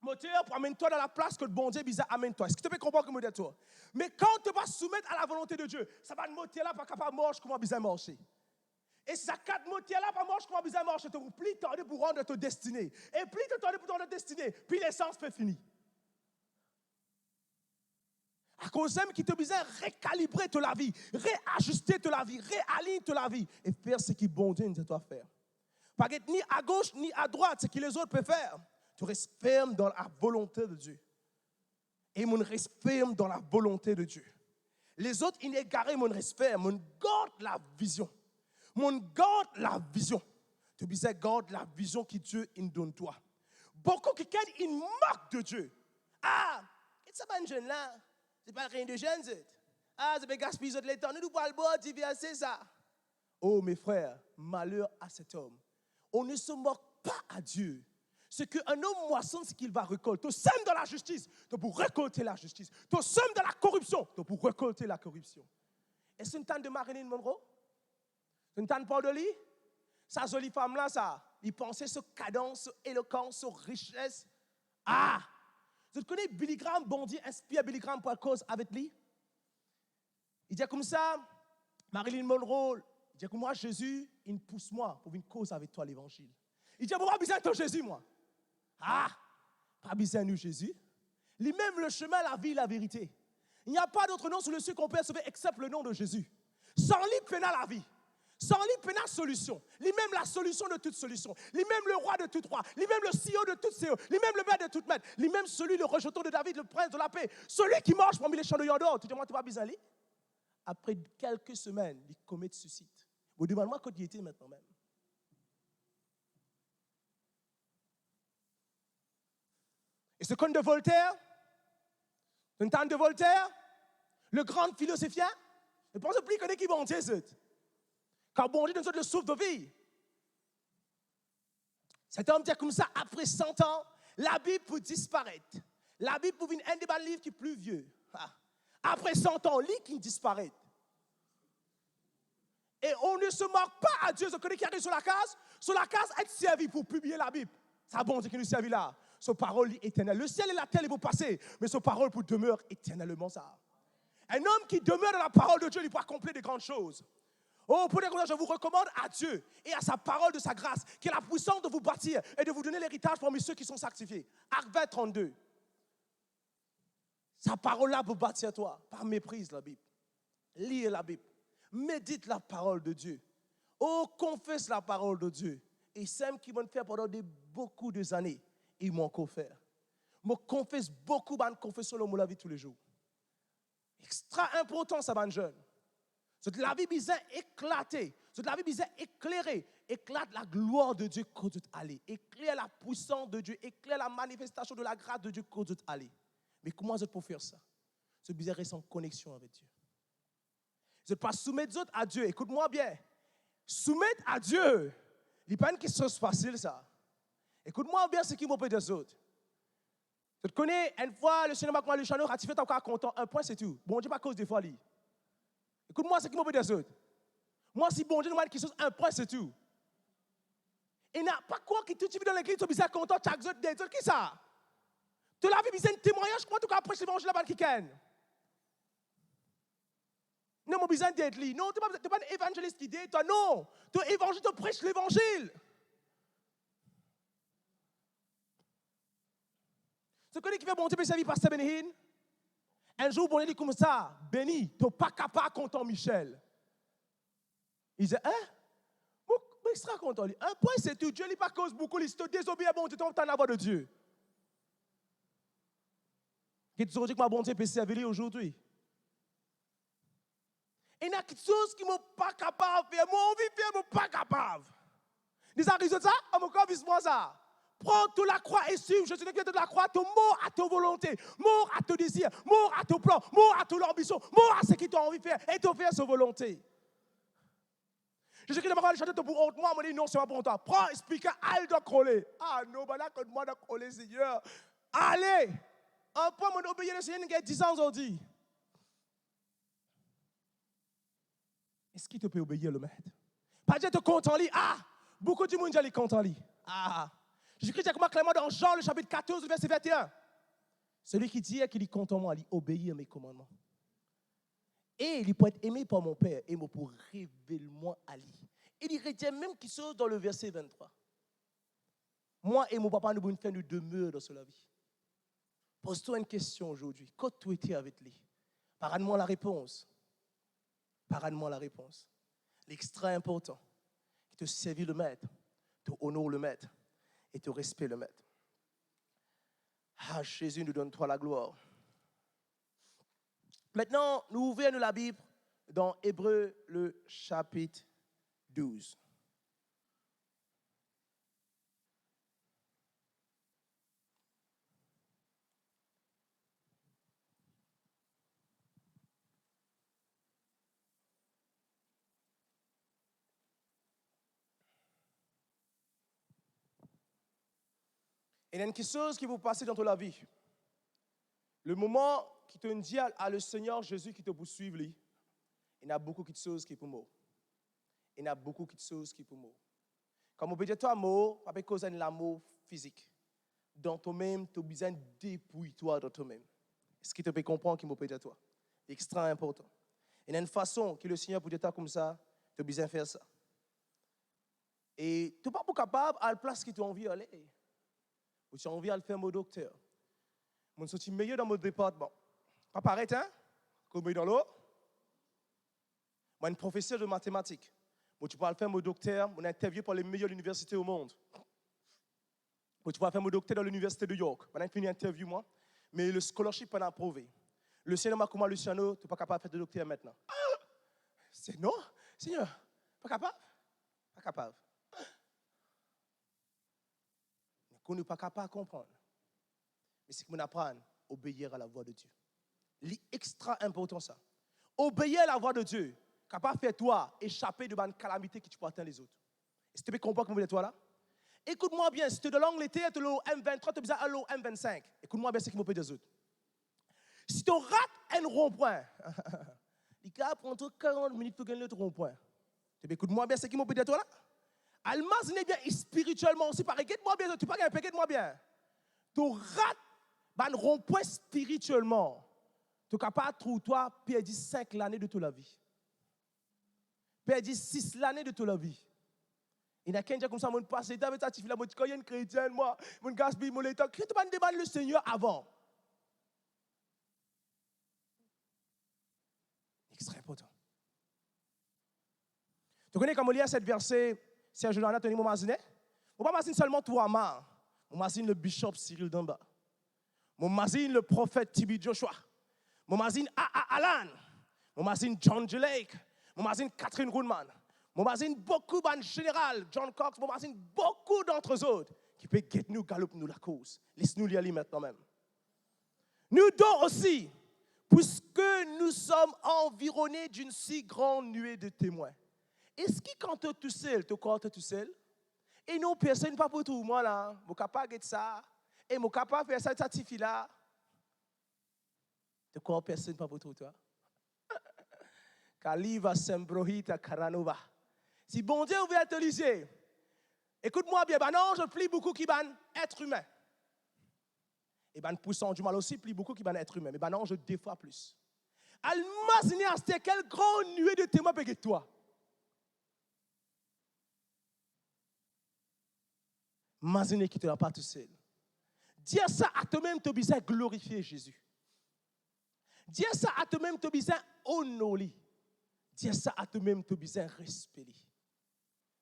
moteur pour amener toi dans la place que le bon Dieu amène toi. Est-ce que tu peux comprendre comment dire toi? Mais quand tu vas soumettre à la volonté de Dieu, ça va le moteur là pas capable de marcher comment bien marcher. Et si ça 4 moteurs là pas marcher comment bien marcher, tu plus tarder pour rendre ta destinée. Et plus tu tarder pour rendre ta destinée, puis l'essence peut finir. À cause même qui te besoin récalibrer toute la vie, réajuster toute la vie, réaligner toute la vie et faire ce qui bon Dieu nous doit faire. Pas être ni à gauche ni à droite, ce que les autres peuvent faire. Tu restes ferme dans la volonté de Dieu. Et mon reste ferme dans la volonté de Dieu. Les autres inégarés, mon reste ferme. Mon garde la vision. Mon garde la vision. Tu disais, garde la vision que Dieu il donne toi. Beaucoup qui ils moquent de Dieu. Ah, c'est pas un jeune là. C'est pas rien de jeune. Ah, c'est pas gaspiller de l'étang. Nous pas le boire, c'est ça. Oh, mes frères, malheur à cet homme. On ne se moque pas à Dieu. Ce qu'un homme moissonne, c'est qu'il va récolter. Tu sèmes dans la justice, tu pour récolter la justice. Tu sèmes dans la corruption, tu pour récolter la corruption. Est-ce une tante de Marilyn Monroe? Une tante Paul de Lee? Sa jolie femme-là, ça, il pensait sur cadence, sur éloquence, sur richesse. Ah! Tu connais Billy Graham, bon Dieu, inspire Billy Graham pour la cause avec lui? Il dit comme ça, Marilyn Monroe, il dit comme moi, Jésus, il pousse moi pour une cause avec toi, l'évangile. Il dit, moi, besoin de Jésus, moi. Ah, pas besoin de Jésus. Lui-même le chemin, la vie, la vérité. Il n'y a pas d'autre nom sur le ciel qu'on peut sauver except le nom de Jésus. Sans lui, peina la vie. Sans lui, peina solution. Lui-même la solution de toute solution. Lui-même le roi de tout roi. Lui-même le CEO de tout CEO. Lui-même le maître de toute maître. Lui-même celui, le rejeton de David, le prince de la paix. Celui qui marche parmi les champs de Yandor. Tu dis, moi, tu n'as pas besoin de lui. Après quelques semaines, il commet de suicide. Vous demandez-moi quand il était maintenant même. Et ce conte de Voltaire, une tante de Voltaire, le grand philosophien, ne pense plus qu'il est bon Dieu. Quand bon Dieu nous donne le souffle de vie. Cet homme dit comme ça, après 100 ans, la Bible peut disparaître. La Bible pour un des livres qui est plus vieux. Après 100 ans, lit qui disparaît. Et on ne se moque pas à Dieu. Vous connaissez qui arrive sur la case? Sur la case, être servi pour publier la Bible. C'est bon Dieu qui nous servit là. Sa parole est éternelle. Le ciel et la terre, ils vont passer. Mais sa parole pour demeure éternellement ça. Un homme qui demeure dans la parole de Dieu, il pourra accomplir de grandes choses. Oh, pour dire comme ça, je vous recommande à Dieu et à sa parole de sa grâce, qui est la puissance de vous bâtir et de vous donner l'héritage parmi ceux qui sont sanctifiés. Acte 20, 32. Sa parole-là vous bâtir toi, par méprise la Bible. Lis la Bible. Médite la parole de Dieu. Oh, confesse la parole de Dieu. Et c'est ce qu'ils vont faire pendant beaucoup d'années. Ils m'ont encore fait. Je confesse beaucoup de confessions dans la vie tous les jours. Extra important, ça va jeune. C'est la vie bizarre éclatée. C'est la vie bizarre éclairée. Éclate la gloire de Dieu quand tu aller. Éclaire la puissance de Dieu. Éclaire la manifestation de la grâce de Dieu quand tu aller. Mais comment vous êtes pour faire ça? C'est bizarre rester en connexion avec Dieu. Vous n'êtes pas soumettre d'autres à Dieu. Écoute-moi bien. Soumettre à Dieu, il n'est pas une question facile, ça. Écoute-moi bien ce qui m'opère des autres. Tu te connais, une fois, le Seigneur m'a commandé le channel, ratifié ton cas content, un point, c'est tout. Bon Dieu, pas cause des folies. Écoute-moi ce qui m'opère des autres. Moi, si bon Dieu nous demande quelque chose, un point, c'est tout. Et n'a pas quoi qui te vis dans l'église, tu es bizarre content, chaque autre des autres, qui ça? Tu l'as vu, bizarre un témoignage, comment tu as prêché l'évangile là-bas qui ken? Non, mon besoin d'être là. Non, tu n'es pas un évangéliste qui dit, toi, non. Tu es évangile, tu prêches l'évangile. Tu connais qui fait bon Dieu pour servir Pasteur Benihin? Un jour, bon Dieu dit comme ça, Béni, tu n'es pas capable de content Michel. Il dit, hein? Mais extra content. Un point, c'est tout. Dieu n'est pas cause beaucoup. Il te désobéit à bon Dieu, tu es en avoir de Dieu. Qu'est-ce que tu dis que ma bon Dieu peut servir aujourd'hui? Il y a quelque chose qui ne sont pas capable de faire. Moi, on vit faire, mais pas capable. Ils arrivent ça, on me dit moi ça. Prends toute la croix et suive. Je suis de la croix, tu mort à ta volonté, mort à ton désir, mort à ton plan, mort à ton ambition, mort à ce qui t'a envie de faire et de faire sa volonté. Je sais que je vais chanter pour honte. Moi, je me dis non, c'est pas pour toi. Prends, explique, allez de coller. Ah non, ben là, quand moi de coller, Seigneur. Allez. Un point, mon obéir le Seigneur, il y a 10 ans aujourd'hui. Est-ce qu'il te peut obéir le maître? Pas dire te compte en lit. Ah, beaucoup de monde dit compte en lit. Ah, Jésus-Christ dit clairement dans Jean, le chapitre 14, verset 21. Celui qui dit qu'il compte en moi, il obéit à mes commandements. Et il peut être aimé par mon Père et moi pour révéler moi à lui. Il retient même quelque chose dans le verset 23. Moi et mon papa, nous voulons faire une demeure dans cela vie. Pose-toi une question aujourd'hui. Quand tu étais avec lui, parade-moi la réponse. Parade-moi la réponse. L'extra important, te servir le maître, te honorer le maître et te respecter le maître. Ah, Jésus nous donne toi la gloire. Maintenant, nous ouvrons la Bible dans Hébreux, le chapitre 12. Il y a quelque chose qui vous passe dans la vie. Le moment qui te dit à le Seigneur Jésus qui te poursuit, il y a beaucoup de choses qui pour moi. Il y a beaucoup de choses qui pour moi. Comme on peut dire, toi, mot, pas cause de l'amour physique. Dans toi-même, tu as besoin de dépouiller-toi dans toi-même. Est-ce que tu peux comprendre qui peut dire toi? C'est extrêmement important. Il y a une façon que le Seigneur peut dire toi comme ça, tu as besoin de faire ça. Et tu n'es pas capable à la place que tu as envie d'aller. Ou tu as envie de faire mon docteur. Je suis meilleur dans mon département. Pas pareil, hein? Comme dans l'eau. Moi, un professeur de mathématiques. Moi, tu peux faire mon docteur, mon interview par les meilleures universités au monde. Moi, tu peux faire mon docteur dans l'université de York. Moi, j'ai fait une interview, moi. Mais le scholarship n'est pas approuvé. Le Seigneur m'a commandé, Luciano, tu n'es pas capable de faire de docteur maintenant. Ah! C'est non, Seigneur. Pas capable? Pas capable. Qu'on n'est pas capable de comprendre. Mais c'est qu'on apprend à obéir à la voix de Dieu. C'est extra important ça. Obéir à la voix de Dieu, capable de faire toi échapper de la calamité que tu peux atteindre les autres. Est-ce que tu peux comprendre comment vous êtes toi là? Écoute-moi bien, si tu es de l'Angleterre, tu es le M23, tu es besoin de le M25. Écoute-moi bien ce qui me peut dire autres. Si tu rates un rond-point, il prend 40 minutes pour gagner le rond-point. Écoute-moi bien ce qui me peut dire toi là. Imagine bien spirituellement aussi, pareil, écoute-moi bien, tu pas gagner, écoute-moi bien. Tu rates un rond-point spirituellement. Tu es capable de trouver toi perdre 5 années de ta vie. Perdre 6 années de ta vie. Il n'y a qu'un comme ça, mon passé, David, ça, tu fais la moitié, quand il y a une chrétienne, moi, mon gaspille, mon état, qui te demande le Seigneur avant? Extrêmement important. Tu connais comment il y a cette verset, Serge Johanna, Tony Momazine? On ne pas imaginer seulement toi, Amar. On imagine le bishop Cyril Damba. On imagine le prophète Tibi Joshua. On imagine Alan. On imagine John J. Lake. On imagine Catherine Goodman. On imagine beaucoup de général, John Cox. On imagine beaucoup d'entre eux autres qui peuvent nous galoper nous la cause. Laisse-nous y aller maintenant même. Nous deux aussi, puisque nous sommes environnés d'une si grande nuée de témoins. Est-ce que quand tu es tout seul, tu es tout seul? Et non, personne pas pour tout. Moi là, je suis capable de ça. Et je suis capable de faire ça, cette fille-là. Tu crois personne pas pour tout, toi? Kaliva Sembrohita Karanova. Si bon Dieu veut te liser, écoute-moi bien, non, je plie beaucoup qui van être humain. Et ben poussant du mal aussi plie beaucoup qui van être humain. Mais non, je deux fois plus. Imaginez c'était quelle grande nuée de témoins avec toi. Imaginez qu'il ne te l'a pas tout seul. Dire ça à toi-même, tu as besoin de glorifier Jésus. Dire ça à toi-même, tu as besoin d'honorer. Dire ça à toi-même, tu as besoin de respecter.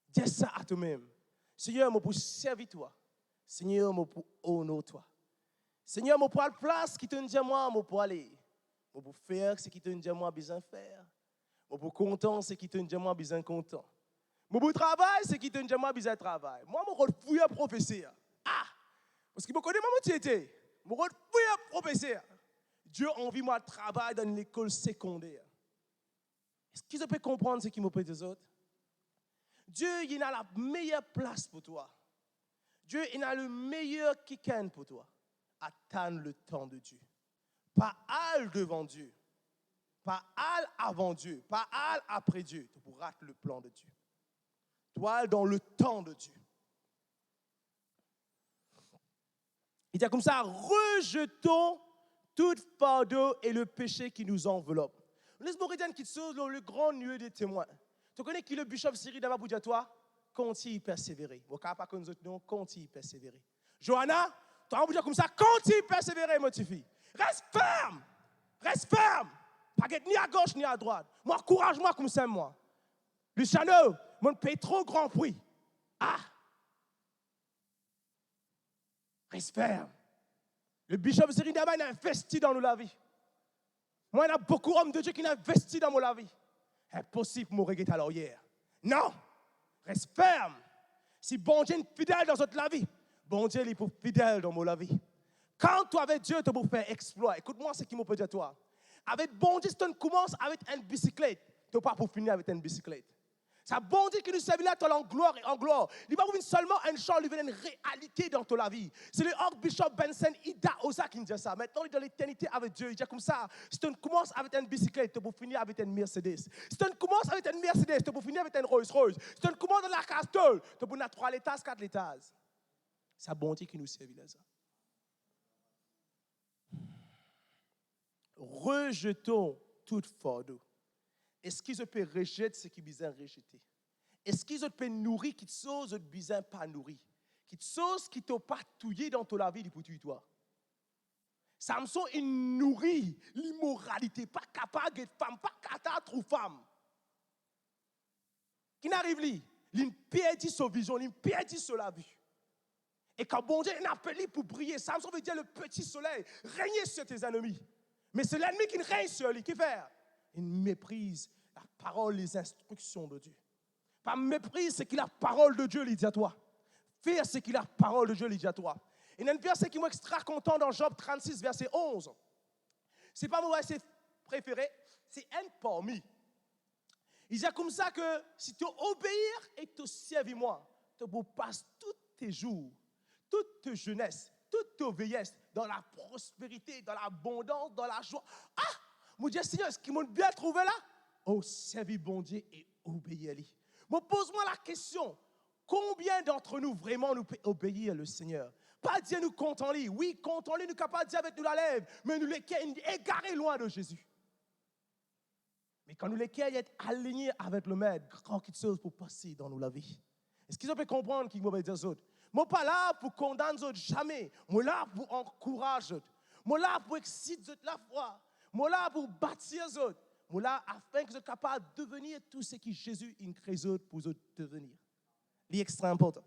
Dire ça à toi-même. Seigneur, moi pour servir toi. Seigneur, moi pour honorer toi. Seigneur, moi pour la place qui te dit moi, moi pour aller. Moi pour faire ce qui te dit moi besoin faire. Moi pour content ce qui te dit moi besoin content. Moi pour travail ce qui te dit moi besoin travail. Moi je refouille professeur. Ah, parce que je connais ma moitié. Je refouille professeur. Dieu envie moi de travailler dans l'école secondaire. Est-ce que je peux comprendre ce qui me peut des autres? Dieu, il a la meilleure place pour toi. Dieu, il a le meilleur kick-in pour toi. Attends le temps de Dieu. Pas al devant Dieu. Pas al avant Dieu. Pas al après Dieu. Tu pourras rater le plan de Dieu. Toi, dans le temps de Dieu. Il dit comme ça, rejetons toute fardeau et le péché qui nous enveloppe. Laisse-moi dire qui sauve le grand nuée des témoins. Tu connais qui le bishop Cyril Damba pour dire toi? Continue y persévérer. Vous ne pas comme nous autres, non, continue y persévérer. Johanna, tu vas dire comme ça, continue y persévérer, mon petit fille. Reste ferme. Reste ferme. Pas ni à gauche ni à droite. Moi, encourage-moi comme ça, moi. Luciano, mon paye trop grand prix. Ah. Reste ferme. Le bishop Cyril Damba, il a investi dans nous la vie. Moi, il y a beaucoup d'hommes de Dieu qui ont investi dans mon vie. Impossible pour me regretter à l'arrière. Non! Reste ferme. Si bon Dieu est fidèle dans notre vie, bon Dieu est fidèle dans mon vie. Quand tu avec Dieu, tu peux faire exploit. Écoute-moi ce qui me peut dire toi. Avec bon Dieu, si tu commences avec une bicyclette, tu n'as pas pour finir avec une bicyclette. C'est bon Dieu qui nous servait là en gloire et en gloire. Il n'est pas seulement un chant, il veut une réalité dans ta vie. C'est le Archbishop Benson Ida Osa qui dit ça. Maintenant, il est dans l'éternité avec Dieu. Il dit comme ça, si tu commences avec une bicyclette, tu peux finir avec une Mercedes. Si tu commences avec une Mercedes, tu peux finir avec une Rolls-Royce. Si tu commences dans la Castle, tu peux faire 3 étages, 4 étages. C'est bon Dieu qui nous servait là. Rejetons toute fardeau. Est-ce qu'ils peuvent rejeter ce qu'ils besoin rejeter? Est-ce qu'ils peuvent nourrir qui chose besoin pas nourrir? Qui chose qui t'a pas touillé dans ta vie pour tuer toi? Samson il nourrit l'immoralité, pas capable de femme, pas capable de trouver femme. Qui n'arrive lui, il perd sa vision, il perd sa vie. Et quand bon Dieu a appelé pour briller, Samson veut dire le petit soleil, régner sur tes ennemis. Mais c'est l'ennemi qui règne sur lui, qui fait? Il méprise la parole, les instructions de Dieu. Pas méprise ce que la parole de Dieu lui dit à toi. Faire ce que la parole de Dieu lui dit à toi. Il y a un verset qui m'a extra content dans Job 36, verset 11. Ce n'est pas mon verset préféré, c'est un parmi. Il dit comme ça que si tu obéis et tu servis moi, tu passes toute tes jours, toute ta jeunesse, toute ta vieillesse, dans la prospérité, dans l'abondance, dans la joie. Ah, mon Dieu Seigneur, est-ce qu'ils m'ont bien trouvé là? Oh, servis bon Dieu et obéir à lui. Mais pose-moi la question, combien d'entre nous vraiment nous pouvons obéir le Seigneur? Pas dire nous comptons lui. Oui, comptons lui, nous sommes capables de dire avec nous la lèvre, mais nous les égarés loin de Jésus. Mais quand nous les être alignés avec le Maître, grand quelque chose pour passer dans la vie. Est-ce qu'ils peuvent comprendre qu'ils vont dire aux autres? Moi, pas là pour condamner les autres, jamais. Moi, là pour encourager les autres. Moi, là pour exciter la foi. Moi, là pour bâtir les autres. Moi, là afin que vous soyez capables de devenir tout ce que Jésus a créé pour vous devenir. C'est extrêmement important.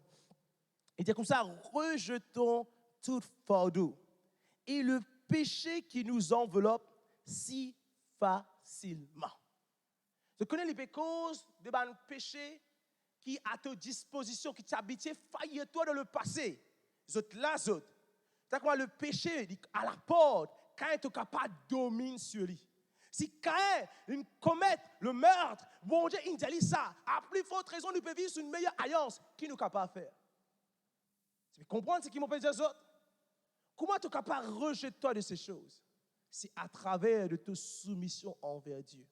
Et c'est comme ça, rejetons toute fardeau et le péché qui nous enveloppe si facilement. Je connais les causes de péché qui à ta disposition, qui t'habitait, faillit-toi dans le passé. C'est quoi le péché à la porte, quand tu es capable de dominer sur lui. Si Caïn commet le meurtre, bon Dieu, il dit ça. À plus forte raison, nous pouvons vivre sur une meilleure alliance qui nous est capable de faire. Tu comprends ce qu'ils m'ont dit aux autres? Comment tu es capable de rejeter de ces choses? C'est à travers de ta soumission envers Dieu.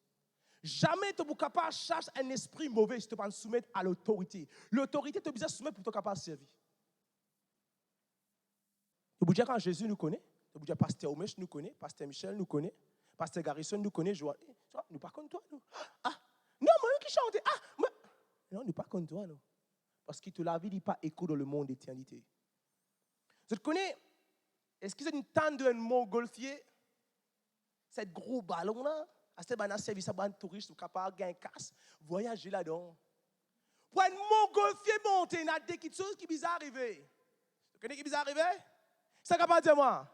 Jamais tu es capable de chercher un esprit mauvais si tu ne te soumettre à l'autorité. L'autorité, tu es besoin de soumettre pour être capable de servir. Tu peux dire quand Jésus nous connaît, tu peux dire Pasteur Omesh nous connaît, Pasteur Michel nous connaît, Pasteur Garrison nous connaît, nous pas comme toi. Nous. Ah, non, moi qui chante. Ah, moi. Non, nous pas comme toi. Non. Parce que tu la vie n'est pas écho dans le monde d'éternité. Je te connais, est-ce que c'est une tente d'un montgolfier, cette gros ballon-là? À ce moment-là, service à un touriste, capable de gagner casse, voyager là-dedans. Pour un montgolfier monter, il y a des choses qui sont arrivées. Tu connais qui sont arrivées? C'est capable de dire moi.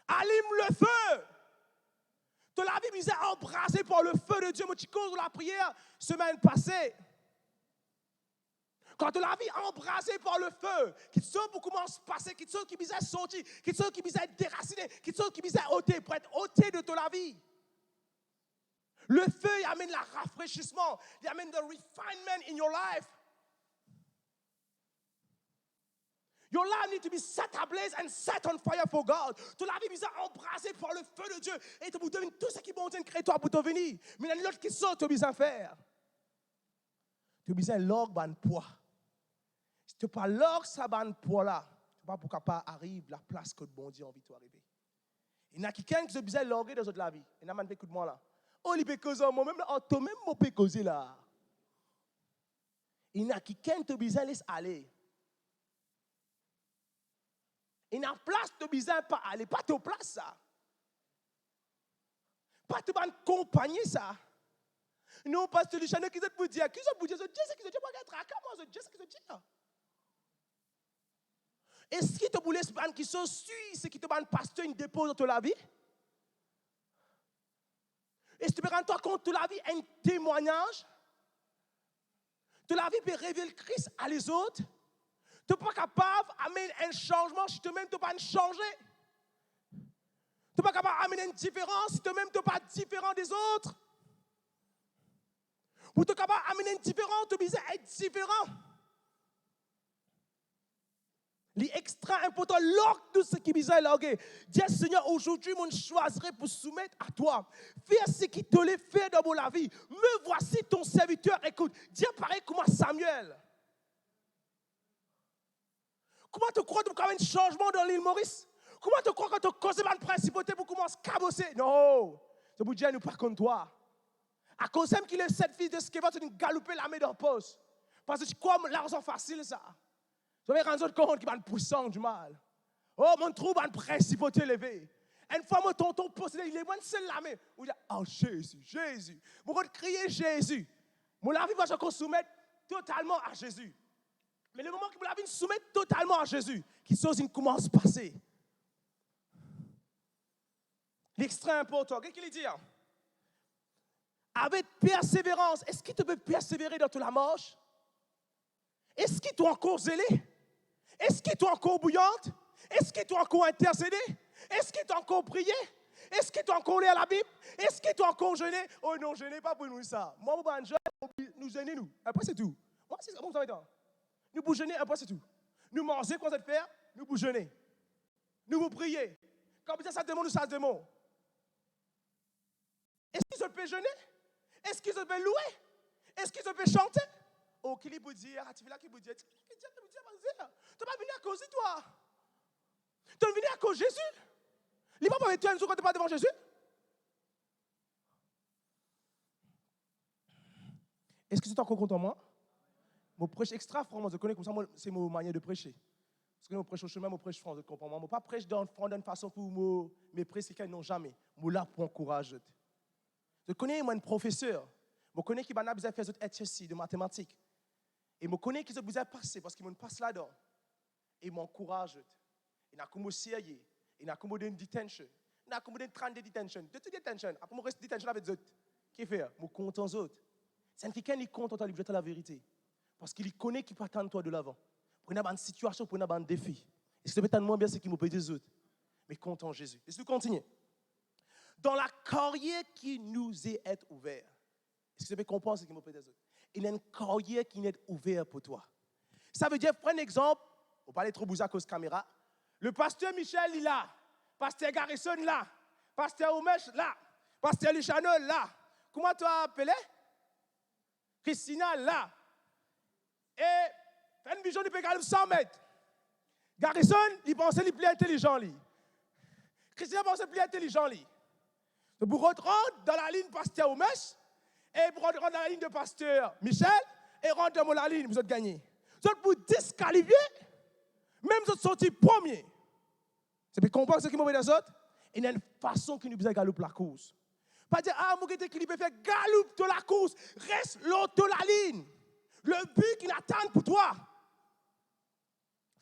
Allume le feu. Tu l'as vu misère embrassé par le feu de Dieu. Moi, tu causes la prière semaine passée. Quand tu l'as vu embrassé par le feu, qui te sont beaucoup moins passé, qui te sont qui misère sorti, qui te sont qui misère déraciné, qui te sont qui misère ôté, pour être ôté de ton la vie. Le feu, il amène le rafraîchissement, il amène the refinement in your life. Your life needs to be set ablaze and set on fire for God. Tu l'as vu embrassé par le feu de Dieu et tu vous donnes tout ce qui est bon de créer toi pour te venir. Mais il y a l'autre qui sort, tu as besoin de faire. Tu as besoin de l'orgue, poids. Si tu n'as pas l'orgue, ça va poids là. Tu ne sais pas pourquoi pas arrive la place que le bon Dieu a envie de t'arriver. Il y a quelqu'un qui a besoin de l'orgue dans la vie. Il y a un peu de moi là. Oh, il peut causer moi-même, toi-même, je peux causer là. Il y a quelqu'un qui a besoin de laisser aller. Il y a une place de besoin de pas aller, pas ta place ça. Pas te accompagner ça. Non, parce que le channel qui est pour dire, qui est pour dire, Dieu c'est qui est pas être à comment Dieu c'est qui est dire. Est-ce que tu voulais qui sont suit ce qui te ban pasteur une dépose dans la vie? Est-ce que tu peux rendre compte de la vie un témoignage? De la vie peut révéler Christ à les autres? Tu n'es pas capable d'amener un changement si toi-même tu n'es pas changé. Tu n'es pas capable d'amener une différence si toi-même tu n'es pas différent des autres. Pour être capable d'amener une différence, tu dois être différent. L'extra important, l'ordre de ce qui est bizarre, dis Seigneur, aujourd'hui, je choisirai pour soumettre à toi. Fais ce qui te l'a fait dans la vie. Me voici ton serviteur. Écoute, dis pareil comme Samuel. Comment tu crois que tu as un changement dans l'île Maurice? Comment tu crois que tu as causé une principauté pour commencer à cabosser? Non, ce bout de Dieu n'est pas contre toi. À cause même qu'il est sept fils de Sceva, tu as galopé la main dans le poste. Parce que tu crois que l'argent facile, ça. Tu vas rendre compte qu'il va être puissant du mal. Oh, mon trou va une principauté élevée. Une fois, mon tonton possédé, il est moins seul la main. Il dit, oh Jésus, Jésus. Mon de crier Jésus. Mon la vie va se soumettre totalement à Jésus. Mais le moment que la vie se soumet totalement à Jésus, quelque chose commence à passer. L'extrême important, qu'est-ce qu'il dit? Avec persévérance, est-ce que tu peux persévérer dans toute la marche? Est-ce que tu es encore zélé? Est-ce que tu es encore bouillante? Est-ce que tu es encore intercédé? Est-ce que tu as encore prié? Est-ce que tu as encore lu la Bible? Est-ce que tu as encore jeûné? Oh non, je n'ai pas pour nous ça. Moi, nous jeûner nous. Après, c'est tout. Moi, c'est bon, ça va être. Nous vous jeûner un peu, c'est tout. Nous manger quand vous êtes faire, nous vous jeûner. Nous vous prier. Quand vous êtes ça démon, nous ça démon. Est-ce qu'ils peuvent jeûner? Est-ce qu'ils peuvent louer? Est-ce qu'ils peuvent chanter? Oh, qui peut dire? Tu veux là qui peut dire? Tu n'es pas venu à cause de toi. Tu es venu à cause de Jésus. Il n'est pas avec toi un jour quand tu n'es pas devant Jésus. Est-ce que tu es encore content, moi? Mon prêche extra, franchement, je connais comme ça, c'est ma manière de prêcher. Parce que je prêche au chemin, je prêche franc, je comprends. Je ne pas prêche d'une façon pour me prêcher, non jamais. Je là pour encourager. Je connais moi un professeur. Je connais qui a besoin de faire des exercices de mathématiques. Et je connais qu'ils ont besoin de passer parce qu'ils me passent là-dedans. Et ils m'encouragent. Ils n'ont comme sérieux. Ils n'ont comme une detention. Ils n'ont comme une 30 de detention. De toute detention. Après, je reste detention avec eux. Qu'est-ce qu'il fait? Je compte en eux. C'est quelqu'un qui compte en toi, il la vérité. Parce qu'il connaît qu'il peut attendre toi de l'avant. Pour une situation, pour un défi. Et ce qui peut tellement bien, c'est qu'il me peut des autres. Mais compte en Jésus. Et si tu continues. Dans la carrière qui nous est ouverte, est-ce que tu peux comprendre ce qu'il me peut des autres? Il y a une carrière qui est ouverte pour toi. Ça veut dire, prends un exemple, on va parler trop bouseux à cause de la caméra. Le pasteur Michel, il est là. Pasteur Garrison, là. Pasteur Omesh, là. Pasteur Luciano, là. Comment tu as appelé? Christina, là. Et fais une vision du pégal 100 mètres. Garrison, il pensait qu'il est plus intelligent. Christina pensait plus intelligent. Vous rentrez dans la ligne pasteur Omesh, et vous rentrez dans la ligne de pasteur Michel, et rentrez dans la ligne, vous êtes gagné. Vous êtes vous disqualifier, même vous êtes sorti premier. C'est pour comprendre ce qui m'a fait des autres. Il y a une façon qui nous besoin de galoper la course. Pas dire, ah, mon gars, qui peut faire galope de la course, reste l'autre de la ligne. Le but qu'il attend pour toi.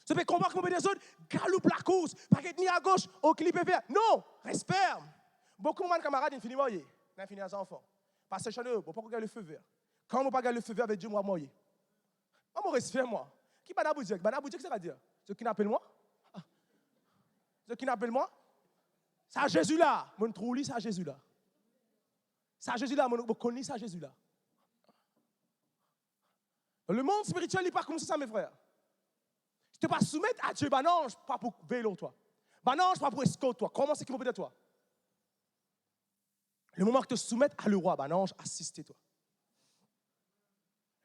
Ça fait comprendre que des autres, galope la course, pas être ni à gauche, au qui peut faire. Non, reste ferme. Beaucoup de camarades, ils finissent mariés, ils finissent les enfants. Parce que chez eux, pourquoi regarder le feu vert? Quand on ne pas regarder le feu vert avec Dieu, moi, marié. Moi, je reste ferme, moi. Qui va d'abord dire? Qu'est-ce que ça veut dire? Ceux qui n'appellent moi? Ceux qui n'appellent moi? C'est à Jésus là. Mon trou, c'est à Jésus là. C'est à Jésus là, mon connais, c'est à Jésus là. Le monde spirituel n'est pas comme ça, mes frères. Je ne te pas soumettre à Dieu, bah non, je ne pas pour vélo toi. Bah non, je ne pas pour escorter toi. Comment c'est qu'il peut de toi? Le moment que tu te soumets à le roi, bah non, assiste toi.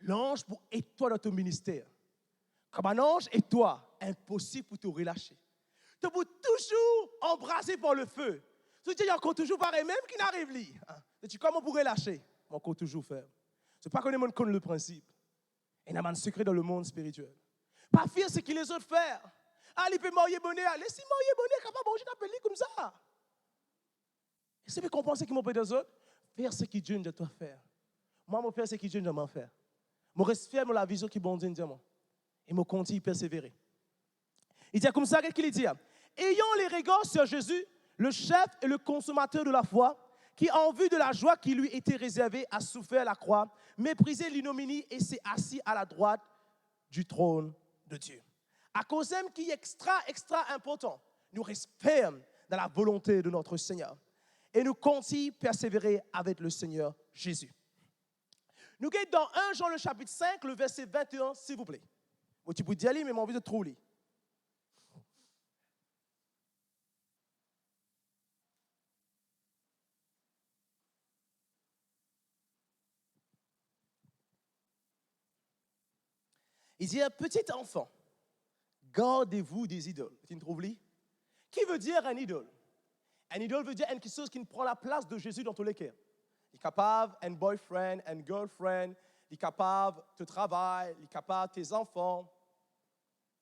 L'ange pour aider toi dans ton ministère. Comme un ange et toi, impossible pour te relâcher. Tu peux toujours embrasser par le feu. Tu dis, il y a encore toujours pareil, même qui n'arrive là. Tu dis, comment on pourrait lâcher? Encore toujours faire. Ce n'est pas que les gens connaissent le principe. Il y a un secret dans le monde spirituel. Pas faire ce que les autres font. Ah, il peut marier bonnet. Laissez marier bonnet, capable de t'appeler comme ça. Et si vous comprenez ce qu'ils m'ont fait des autres, faire ce que Dieu doit faire. Moi, je fais ce que Dieu doit faire. Je reste ferme dans la vision qui bon Dieu dit moi. Et je continue à persévérer. Il dit comme ça, qu'est-ce qu'il dit? Ayant les regards sur Jésus, le chef et le consommateur de la foi, qui, en vue de la joie qui lui était réservée, a souffert la croix, méprisé l'ignominie et s'est assis à la droite du trône de Dieu. À cause même qui est extra important, nous restons fermes dans la volonté de notre Seigneur. Et nous continuons à persévérer avec le Seigneur Jésus. Nous sommes dans 1 Jean le chapitre 5, le verset 21, s'il vous plaît. Tu peux dire, mais j'ai envie de trop lire. Il dit, petit enfant, gardez-vous des idoles. Tu me trouves là? Qui veut dire un idole? Un idole veut dire quelque chose qui prend la place de Jésus dans tous les cas. Il est capable, un boyfriend, un girlfriend, il est capable de travail, il est capable tes enfants,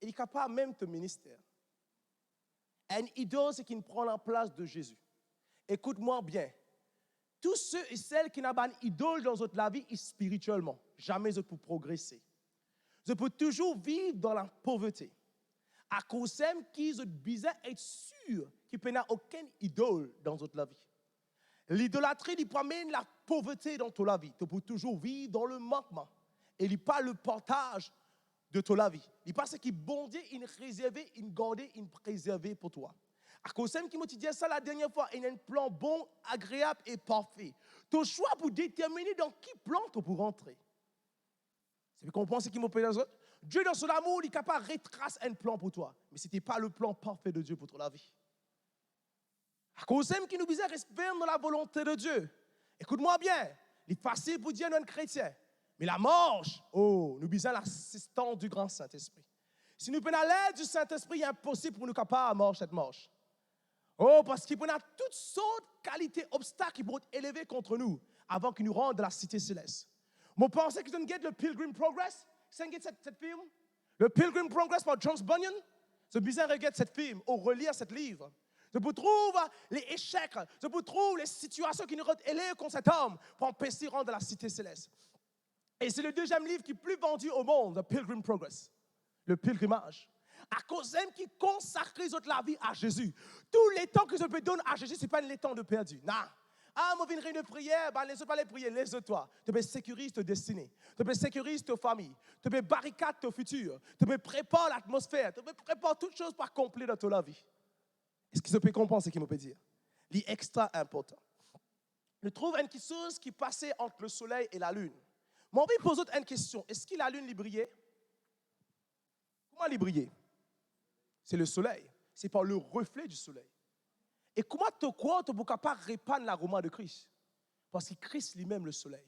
il est capable même de ministère. Un idole, c'est qui prend la place de Jésus. Écoute-moi bien. Tous ceux et celles qui n'ont pas d'idole dans votre vie spirituellement, jamais ils peuvent progresser. Je peux toujours vivre dans la pauvreté. À cause même qu'ils ont besoin d'être sûrs qu'il n'y a aucune idole dans votre vie. L'idolâtrie, il promène la pauvreté dans ta vie. Tu peux toujours vivre dans le manquement. Et il n'y a pas le partage de ta vie. Il n'y a pas ce qui est bon Dieu, il réservé, il gardé, il préservé pour toi. À cause même qui m'a dit ça la dernière fois, il y a un plan bon, agréable et parfait. Ton choix pour déterminer dans quel plan tu peux rentrer. Vous comprenez ce qui me plaît les autres? Dieu, dans son amour, il est capable de retracer un plan pour toi. Mais ce n'était pas le plan parfait de Dieu pour ton vie. À cause même qui nous disait rester dans la volonté de Dieu. Écoute-moi bien, il est facile pour dire nous sommes chrétiens. Mais la marche, nous besoin l'assistance du grand Saint-Esprit. Si nous prenons l'aide du Saint-Esprit, il est impossible pour nous capables de marcher cette marche. Parce qu'il y a toutes sortes de qualités, obstacles qui vont être élevés contre nous avant qu'ils nous rendent de la cité céleste. Moi, je pense que vous avez le Pilgrim Progress. Vous avez cette film? Le Pilgrim Progress par John Bunyan. C'est bizarre de regarder cette film ou relire ce livre. Je vous trouve les échecs, je vous trouve les situations qui nous rendent élevés contre cet homme pour empêcher de rendre de la cité céleste. Et c'est le deuxième livre qui est plus vendu au monde, le Pilgrim Progress, le pèlerinage. À cause même qui consacre la vie à Jésus. Tous les temps que je peux donner à Jésus, ce n'est pas les temps de perdu. Non. Moi, je viens de prière, les autres pas les prier, laisse-toi. Tu peux sécuriser ta destinée, tu peux sécuriser ta famille, tu peux barricade ton futur, tu peux préparer l'atmosphère, tu peux préparer toutes choses pour accomplir dans ta vie. Est-ce que je peux comprendre ce qu'il me peut dire? C'est extra important. Je trouve une chose qui passait entre le soleil et la lune. Moi, je vais poser une question. Est-ce que la lune brillait? Comment elle brillait? C'est le soleil. C'est par le reflet du soleil. Et comment tu crois que tu ne peux pas répandre l'arôme de Christ? Parce que Christ lui-même le soleil.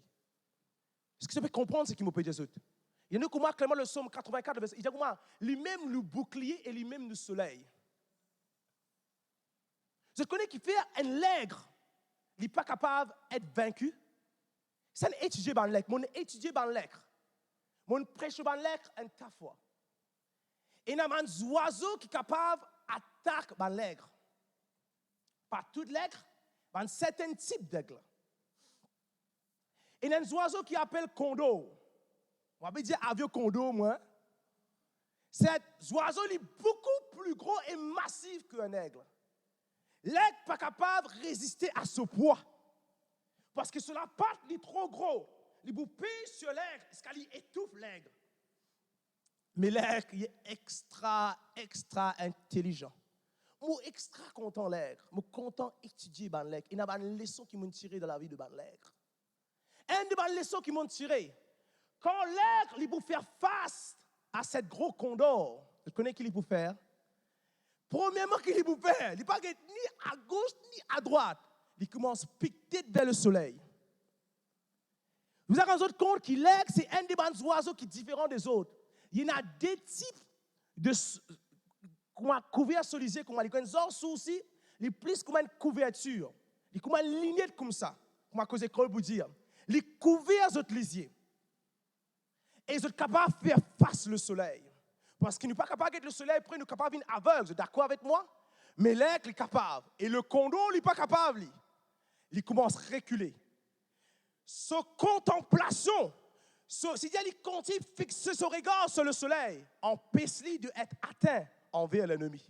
Est-ce que tu peux comprendre ce qu'il me peut dire? Il y a comment clairement le psaume 84, il dit comment lui-même le bouclier et lui-même le soleil. Je connais qui fait un lègre, il n'est pas capable d'être vaincu. C'est un étudié dans l'aigle. Mon étudié dans l'aigle. Mon prêche dans l'aigle, un ta foi. Et il y a un oiseau qui est capable d'attaquer dans l'aigle. Pas tout l'aigle, mais un certain type d'aigle. Et il y a un oiseau qui appelle condor. On va dire avion condor, moi. Cet oiseau est beaucoup plus gros et massif qu'un aigle. L'aigle n'est pas capable de résister à ce poids. Parce que sur la patte, il est trop gros. Il vous pèse sur l'aigle, parce qu'il étouffe l'aigle. Mais l'aigle, il est extra intelligent. Je suis extra content de l'aigle. Je suis content d'étudier l'aigle. Il y a une leçon qui m'a tiré de la vie de l'aigle. Une des leçons qui m'a tiré, quand l'aigle, il peut faire face à cette gros condor, je connais qu'il peut faire. Premièrement, qu'il peut faire, il ne peut pas être ni à gauche ni à droite. Il commence à piquer vers le soleil. Vous avez un autre compte qui l'aigle, c'est un des oiseaux qui est différent des autres. Il y en a des types de couverts solisés, comme les gens aussi, les plus comme une couverture. Les comme une lignette comme ça, comme à cause de l'école pour dire. Les couverts autres lisiers. Et ils sont capables de faire face au soleil. Parce qu'ils ne sont pas capables de le soleil, après ils sont capables de venir aveugle. Vous êtes d'accord avec moi? Mais l'aigle est capable. Et le condor, il n'est pas capable. Il commence à reculer. Sa contemplation, s'il continue de fixer son regard sur le soleil, empêche-lui d'être atteint envers l'ennemi.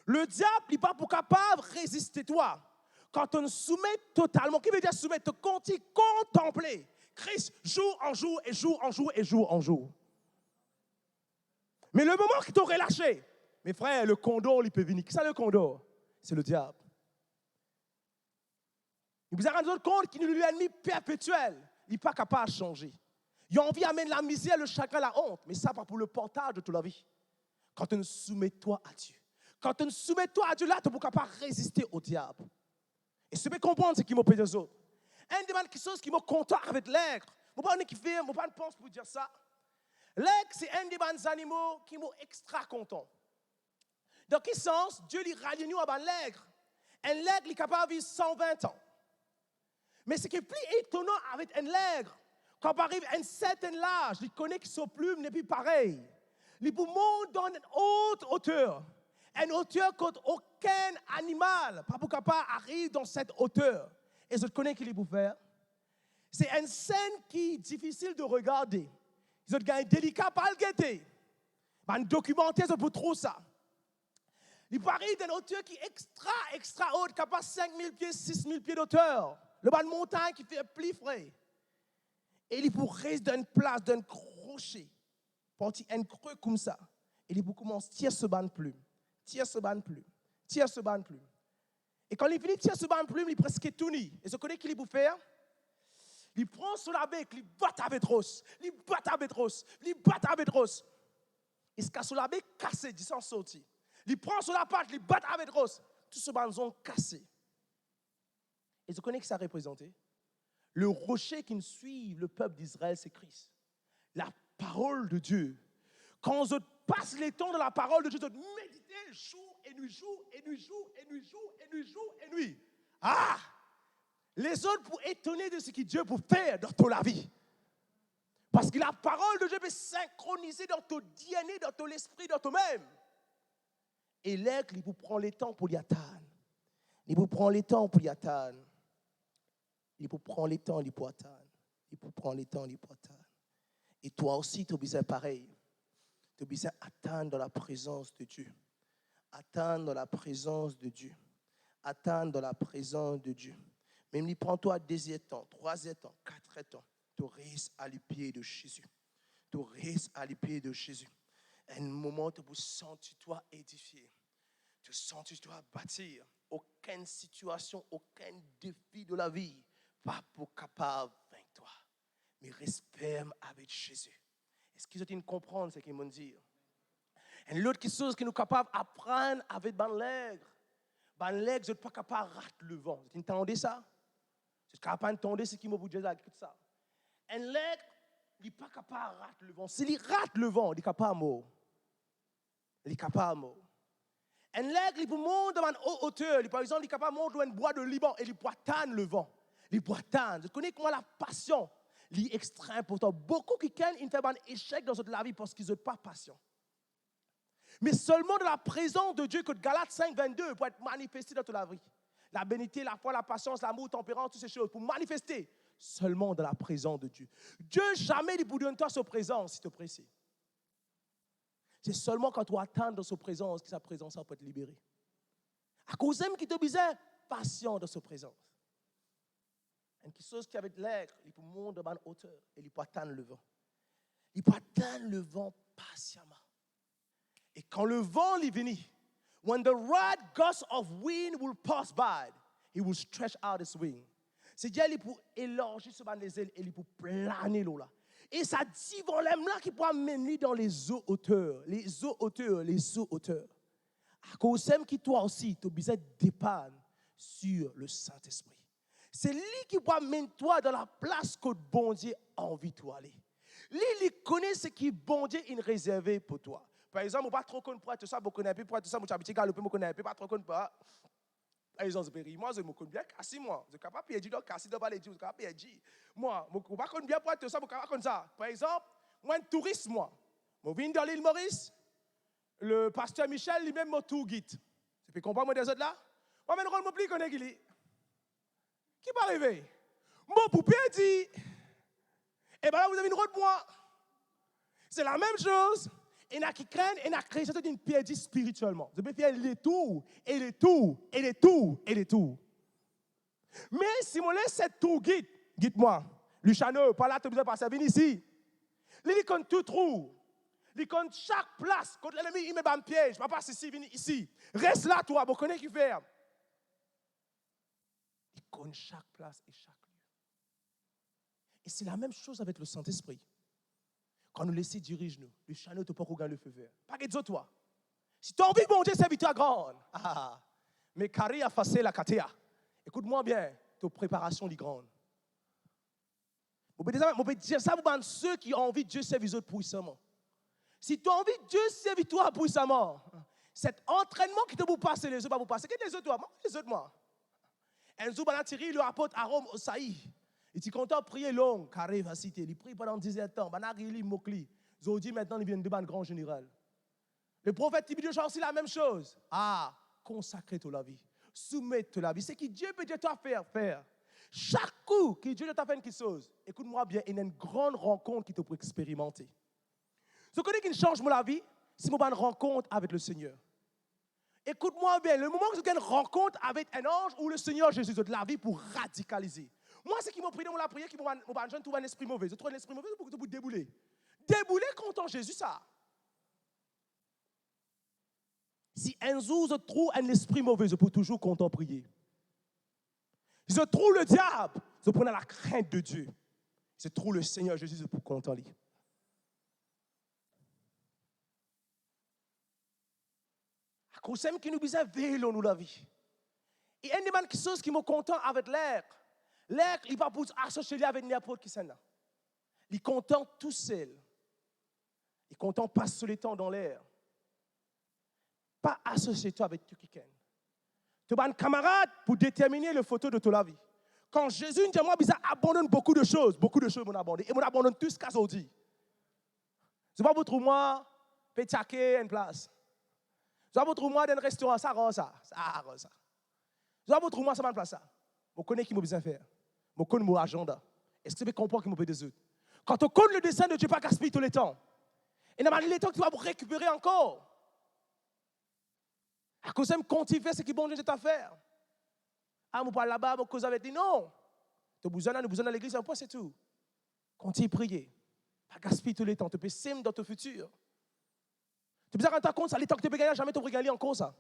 Le diable n'est pas pour capable de résister toi. Quand on soumet totalement, qui veut dire soumettre, te continue contempler. Christ, jour en jour et jour en jour et jour en jour. Mais le moment qu'il t'aurait lâché, mes frères, le condor, il peut venir. Qui c'est le condor? C'est le diable. Vous avez un autre compte qui est l'ennemi perpétuel. Il n'est pas capable de changer. Il a envie d'amener la misère, le chagrin, la honte. Mais ça, pas pour le portage de toute la vie. Quand on soumet toi à Dieu. Quand on soumet toi à Dieu, là, tu n'es pas capable de résister au diable. Et ce que je comprendre, c'est qu'il m'a payé des autres. Un des choses qui m'a content avec l'aigle. Je ne sais pas qui fait, je ne sais pas pense pour dire ça. L'aigle, c'est un des animaux qui m'a extra content. Dans quel sens Dieu lui rallie nous à l'aigle? Un aigle est capable de vivre 120 ans. Mais ce qui est plus étonnant avec un aigle, quand on arrive à un certain âge, il connaît que son plume n'est plus pareil. Il peut monter dans une haute hauteur. Une hauteur qu'aucun animal, pas pour capable, arrive dans cette hauteur. Et je connais qu'il peut faire. C'est une scène qui est difficile de regarder. Ils ont gagné délicat par le guetter. Un documentaire, je peux trop ça. Il paraît d'une hauteur qui est extra haute, capable de 5000 pieds, 6000 pieds d'auteur. Le bas de montagne qui fait plus frais. Et il pour rester d'une place, d'un crochet, parti un creux comme ça. Et il commence à tirer ce banc de plume, tirer ce banc de plume, tirer ce banc de plume. Et quand il finit de tirer ce banc de plume, il est presque tout nu. Et ce connaît qu'il peut faire? Il prend sur la bec, il bat à Petros. Il bat à Petros. Il bat à Petros. Il se casse sur la bec, cassé, il s'en sorti. Il prend sur la patte, il bat à Petros. Tout ce banzon cassé. Et vous connaissez que ça représentait? Le rocher qui nous suit le peuple d'Israël, c'est Christ. La parole de Dieu. Quand on passe les temps de la parole de Dieu, on médite jour et nuit, jour et nuit, jour et nuit, jour et nuit, jour et nuit. Ah! Les autres pour étonner de ce que Dieu peut faire dans ton la vie. Parce que la parole de Dieu peut synchroniser dans ton DNA, dans ton esprit, dans toi-même. Et l'aigle, il vous prend le temps pour y attendre. Il vous prend le temps pour y attendre. Il vous prend le temps pour attendre. Il vous prend le temps pour attendre. Et toi aussi, tu as besoin pareil. Tu as besoin d'attendre dans la présence de Dieu. Attendre dans la présence de Dieu. Attendre dans la présence de Dieu. Même prends-toi 2 temps, 3 temps, 4 temps. Tu restes à les pieds de Jésus. Tu restes à les pieds de Jésus. À un moment, tu sens-toi édifié. Tu sens-toi bâtir. Aucune situation, aucun défi de la vie pas pour capable avec toi. Mais reste ferme avec Jésus. Est-ce qu'ils ont comprendre ce qu'ils m'ont dit? Et l'autre chose que nous sommes capables d'apprendre avec Banlègre. Banlègre, je ne suis pas capable de rater le vent. Vous entendez ça? Je suis capable d'entendre ce qui m'a dit là, écoute ça. Un l'aigle, il n'est pas capable de rater le vent. S'il rate le vent, il est capable de mourir. Il est capable de mourir. Un l'aigle, il peut monter dans une haute hauteur. Par exemple, il est capable de monter dans un bois de Liban et il peut atteindre le vent. Il peut atteindre. Vous connaissez comment la passion est extrêmement importante. Beaucoup qui font un échec dans la vie parce qu'ils n'ont pas passion. Mais seulement dans la présence de Dieu que Galates 5, 22 pour être manifesté dans toute la vie. La bénité, la foi, la patience, l'amour, la tempérance, toutes ces choses pour manifester seulement dans la présence de Dieu. Dieu jamais ne vous donne toi sa présence, s'il te plaît. C'est seulement quand tu attends dans sa présence que sa présence peut te libérer. À cause même qui te besoin patient dans sa présence. Et quelque chose qui avec l'air, il peut monter dans une hauteur et il peut attendre le vent. Il peut attendre le vent patiemment. Et quand le vent est venu, when the right gust of wind will pass by, he will stretch out his wing. C'est-à-dire qu'il peut élargir sur les ailes et il peut planer l'eau là. Et ça dit vent là qui peut amener dans les eaux hauteurs, les eaux hauteurs, les eaux hauteurs. À cause même qui toi aussi, tu as besoin de dépendre sur le Saint-Esprit. C'est lui qui peut amener toi dans la place que bon Dieu a envie de toi aller. Lui, il connaît ce qui bon Dieu a réservé pour toi. Par exemple, on ne pas trop connaître pour tout ça, on connaît pour tout ça, on habite à l'opé, on connaît pas trop connaître pas. Par exemple, moi, je me connais bien, casser moi. Je ne suis pas perdre, donc casser devant les dieux, je ne suis pas perdre. Moi, je ne pas connaître bien pour tout ça, je ne pas connaître ça. Par exemple, moi, un touriste, moi. Je viens dans l'île Maurice, le pasteur Michel, lui-même, mon tour guide. Tu peux comprendre, moi, des autres là? Moi, je ne sais pas qui qui va arriver? Moi, pour perdre, et bien là, vous avez une route, moi. C'est la même chose. Et n'a qui craignent et n'a créé cette une perdue spirituellement. Vous pouvez faire les tours, et les tours, et les tours, et les tours. Mais si on laisse cette tour guide-moi, Luciano, par là, tu as besoin de passer, viens ici. Il compte tout trou. Il compte chaque place. Quand l'ennemi, il met un piège. Je passe ici, viens ici. Reste là, toi, vous connaissez qui fait. Il compte chaque place et chaque lieu. Et c'est la même chose avec le Saint-Esprit. Quand nous laissons diriger nous, le channel ne peut pas gagner le feu vert. Pas que toi. Si tu as envie de bon Dieu, c'est victoire grande. Mais Kari a facé la katea. Écoute-moi bien, ta préparation est grande. Je peux dire ça pour ceux qui ont envie de Dieu servir puissamment. Si tu as envie de Dieu servir toi puissamment, cet entraînement qui te vous passe, les autres, pas vous passer. Qu'est-ce que les autres, toi? Les autres, moi. Un jour, le apôtre Arôme au Saï. Il dit quand on prier long, carré va citer, il prie pendant 17 ans, il mokli. Ils dit maintenant il vient de ban grand général. Le prophète Tibio a aussi la même chose. Consacrer ta vie, soumettre ta vie. C'est que Dieu peut dire toi faire. Chaque coup que Dieu t'a fait quelque chose, écoute-moi bien, il y a une grande rencontre qui te peut expérimenter. Ce que qui change la vie, c'est une rencontre avec le Seigneur. Écoute-moi bien, le moment où tu as une rencontre avec un ange ou le Seigneur Jésus de la vie pour radicaliser. Moi, c'est qui m'a prié dans la prière, qui m'a trouvé un esprit mauvais. Je trouve un esprit mauvais pour que tu puisses débouler. Débouler contre Jésus, ça. Si un jour je trouve un esprit mauvais, je peux toujours compter prier. Je trouve le diable, je prends la crainte de Dieu. C'est trop le Seigneur Jésus pour content lui. À cause de qui nous disait vélo nous la vie. Et un des choses qui me content avec l'air. L'air, il va pour associer avec n'importe qui c'est là. Il est content tout seul. Il est content passer le temps dans l'air. Pas associer toi avec quelqu'un. Tu es un camarade pour déterminer le photo de ta vie. Quand Jésus dit moi, il abandonne beaucoup de choses m'ont abandonné. Et m'ont abandonne tout ce qu'il a dit. C'est pas pour trouver moi, pétaquer une place. C'est pas pour trouver moi dans un restaurant, ça rend ça. C'est pas pour trouver moi, ça va place ça. Je connais qui m'a besoin de faire. Je connais mon agenda. Est-ce que tu peux comprendre qui m'a besoin des autres? Quand tu connais le dessein de Dieu, pas gaspiller tout le temps. Et dans le temps que tu vas récupérer encore. À cause de quand tu fais ce qui est bon Dieu t'a fait. Ah, je parle là-bas, je cause avec lui. Non. Tu as besoin à l'église, un point, c'est tout. Continue à prier. Pas gaspiller tout le temps. Tu peux s'aimer dans ton futur. Tu peux rendre compte, ça, les temps que tu peux gagner, jamais tu peux gagner encore ça.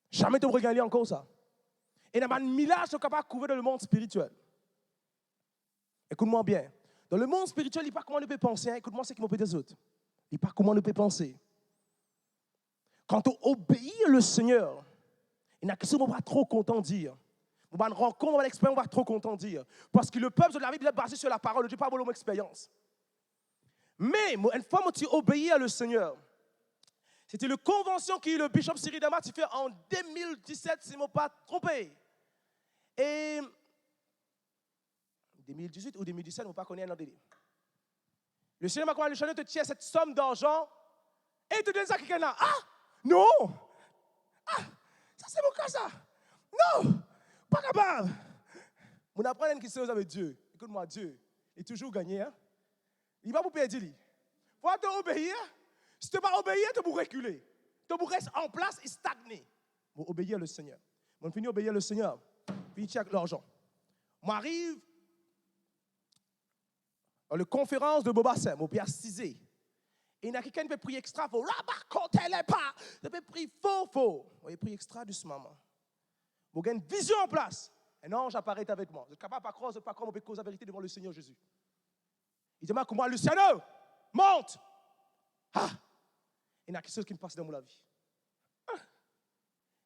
Jamais tu peux gagner encore ça. Et dans le millage, tu es capable de couvrir dans le monde spirituel. Écoute-moi bien. Dans le monde spirituel, il n'y a pas comment on peut penser. Hein? Écoute-moi ce qui m'opère des autres. Il n'y a pas comment on peut penser. Quand tu obéis le Seigneur, il y a quelque chose qu'on va trop content de dire. On va une rencontre, on va l'expérience, on va trop content de dire. Parce que le peuple de la Bible est basé sur la parole de Dieu, pas mon expérience. Mais une fois que tu obéis à le Seigneur, c'était la convention que le bishop Cyril Damat a fait en 2017, si je ne me pas trompé. Et 2018 ou 2017, je ne sais pas connaître un délai. Le Seigneur m'a commandé, le Seigneur te tient cette somme d'argent et te donne ça à quelqu'un là. Ah! Non! Ah! Ça c'est mon cas ça! Non! Pas capable! On apprend une question avec Dieu. Écoute-moi, Dieu est toujours gagné. Hein? Il va vous perdre. Il faut t'obéir. Si tu ne vas pas obéir, tu vas reculer. Tu vas rester en place et stagner. Vous obéir le Seigneur. On finit obéir le Seigneur. Puis avec l'argent. On arrive dans la conférence de Bobassin, mon père Cizé. Et il y a quelqu'un qui peut prier extra fort. Là-bas, quand elle n'est pas, il peut prier fort. Il prie extra doucement. Vous avez une vision en place. Un ange apparaît avec moi. Vous êtes capable de ne pas croire, on peut causer la vérité devant le Seigneur Jésus. Il dit, moi, Luciano, monte. Ah! Il y a quelque chose qui me passe dans mon vie. Ah.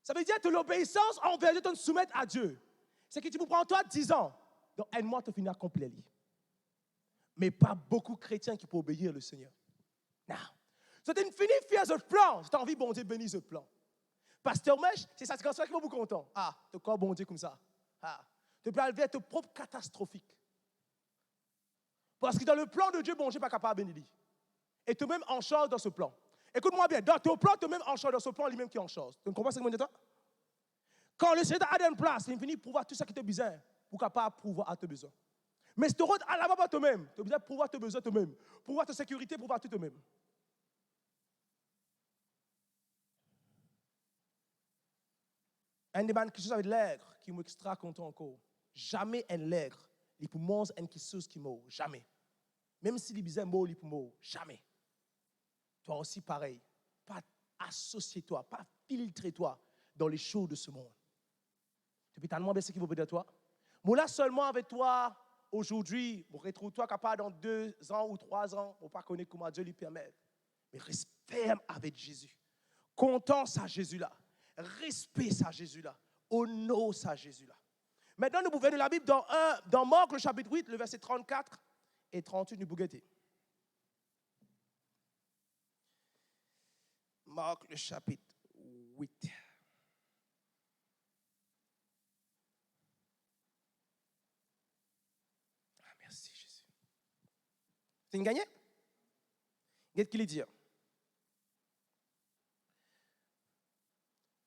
Ça veut dire que l'obéissance envers Dieu, de te soumettre à Dieu. C'est que tu me prends toi 10 ans. Donc, aide-moi à te finir accomplir. Mais pas beaucoup de chrétiens qui peuvent obéir le Seigneur. Non. C'est une finie fière ce plan. Si tu as envie, bon Dieu, bénis ce plan. Pasteur Mèche, c'est ça qui va vous content. Ah, tu crois bon Dieu comme ça. Ah, tu peux arriver à être propre catastrophique. Parce que dans le plan de Dieu, bon Dieu n'est pas capable de bénir. Et toi-même en charge dans ce plan. Écoute-moi bien, dans ton plan, toi-même en charge dans ce plan, lui-même qui est en charge. Tu comprends ce que je dis? Quand le Seigneur a une place, il finit pour pouvoir tout ça qui te besoin, pour capable pouvoir à tes besoins. Mais si tu rentres à la bas toi-même, tu as besoin de pouvoir tes besoins toi-même, pouvoir ta sécurité, pouvoir tout toi-même. Un des man qui chose avec l'aigre, qui m'extra content encore. Jamais un l'aigre, il peut manger une chose qui meurt. Jamais. Même si les besoins meurent, il peut mourir. Jamais. Toi aussi, pareil. Pas associer-toi, pas filtrer-toi dans les choses de ce monde. Tu peux tellement baisser ce qui va de toi. Moi, là, seulement avec toi, aujourd'hui, je retrouve-toi capable dans 2 ans ou 3 ans, on ne pas connaître comment Dieu lui permet. Mais reste ferme avec Jésus. Content à Jésus-là. Respect à Jésus-là. Honore à Jésus-là. Maintenant, nous pouvons de la Bible dans Marc, le chapitre 8, le verset 34 et 38 du Bougueté. Marc, le chapitre 8. Ah, merci Jésus. C'est une gagnée? Qu'est-ce qu'il dit?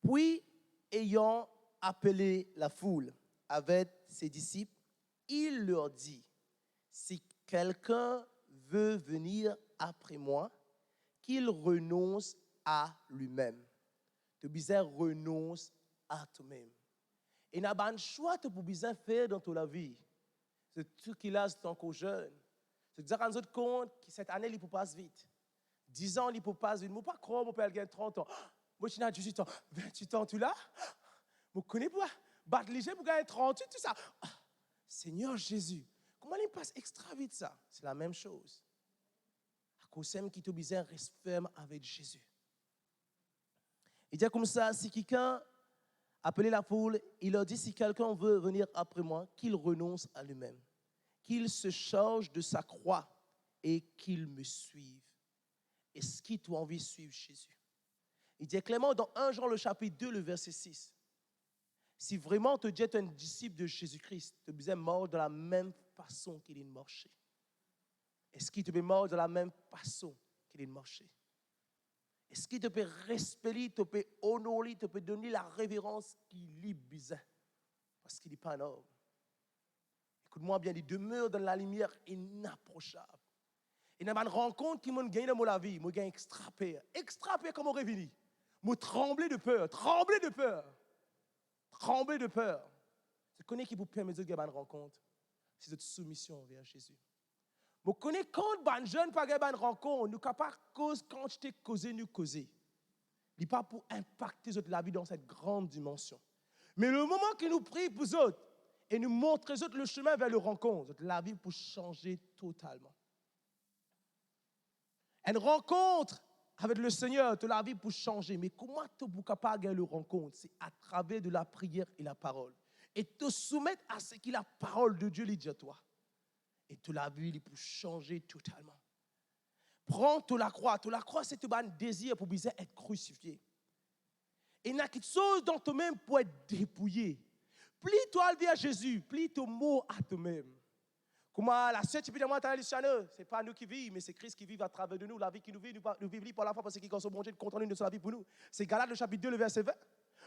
Puis, ayant appelé la foule avec ses disciples, il leur dit, si quelqu'un veut venir après moi, qu'il renonce à lui-même. Tu besoin renonce à toi-même. Et n'a pas de choix que tu besoin faire dans ta vie. C'est tout qu'il a encore jeune. C'est dire à nous autres compte que cette année il peut passer vite. 10 ans il peut passer vite. Moi pas croire mon père a 30 ans. Moi je n'ai 18 ans, 28 ans tout là. Je connais pas. Battre léger pour gagner 38 tout ça. Seigneur Jésus. Moi, il passe extra vite ça. C'est la même chose. À cause de qui te besoin reste ferme avec Jésus. Il dit comme ça, si quelqu'un appelait la foule, il leur dit, si quelqu'un veut venir après moi, qu'il renonce à lui-même, qu'il se charge de sa croix et qu'il me suive. Est-ce que tu as envie de suivre Jésus? Il dit clairement dans 1 Jean le chapitre 2, le verset 6, si vraiment tu es un disciple de Jésus-Christ, tu es mort de la même façon qu'il est marché. Est-ce qu'il te peut mort de la même façon qu'il est marché? Est-ce qu'il te peut respecter, te peut honorer, te peut donner la révérence qu'il lui besoin? Parce qu'il n'est pas un homme. Écoute-moi bien, il demeure dans la lumière inapprochable. Et dans une rencontre qui m'a gagné dans ma vie, m'a gagné extrapé. Extrapé comme on revenu. M'a tremblé de peur, tremblé de peur. Tremblé de peur. Je connais qui vous permet de gagner une rencontre. C'est votre soumission envers Jésus. Je connais quand les jeunes pas gagner une rencontre, nous capables cause quand je t'ai causé, nous causer. Il n'est pas pour impacter la vie dans cette grande dimension. Mais le moment que nous prions pour eux autres et nous montrons eux autres le chemin vers le rencontre, la vie peut changer totalement. Une rencontre avec le Seigneur, la vie peut changer. Mais comment tu es capable de gagner le rencontre? C'est à travers de la prière et la parole. Et te soumettre à ce que la parole de Dieu lui dit à toi. Et toute la vie, il peut changer totalement. Prends la croix. La croix, c'est un désir pour être crucifié. Et il y a quelque chose dans toi-même pour être dépouillé. Plie-toi à Jésus. Plie ton mot à toi-même. Comment la seule type de moi, ce n'est pas nous qui vivons, mais c'est Christ qui vit à travers de nous. La vie qui nous vit, nous vivons par la foi parce qu'il est bon Dieu de contrôler de la vie pour nous. C'est Galates le chapitre 2, le verset 20.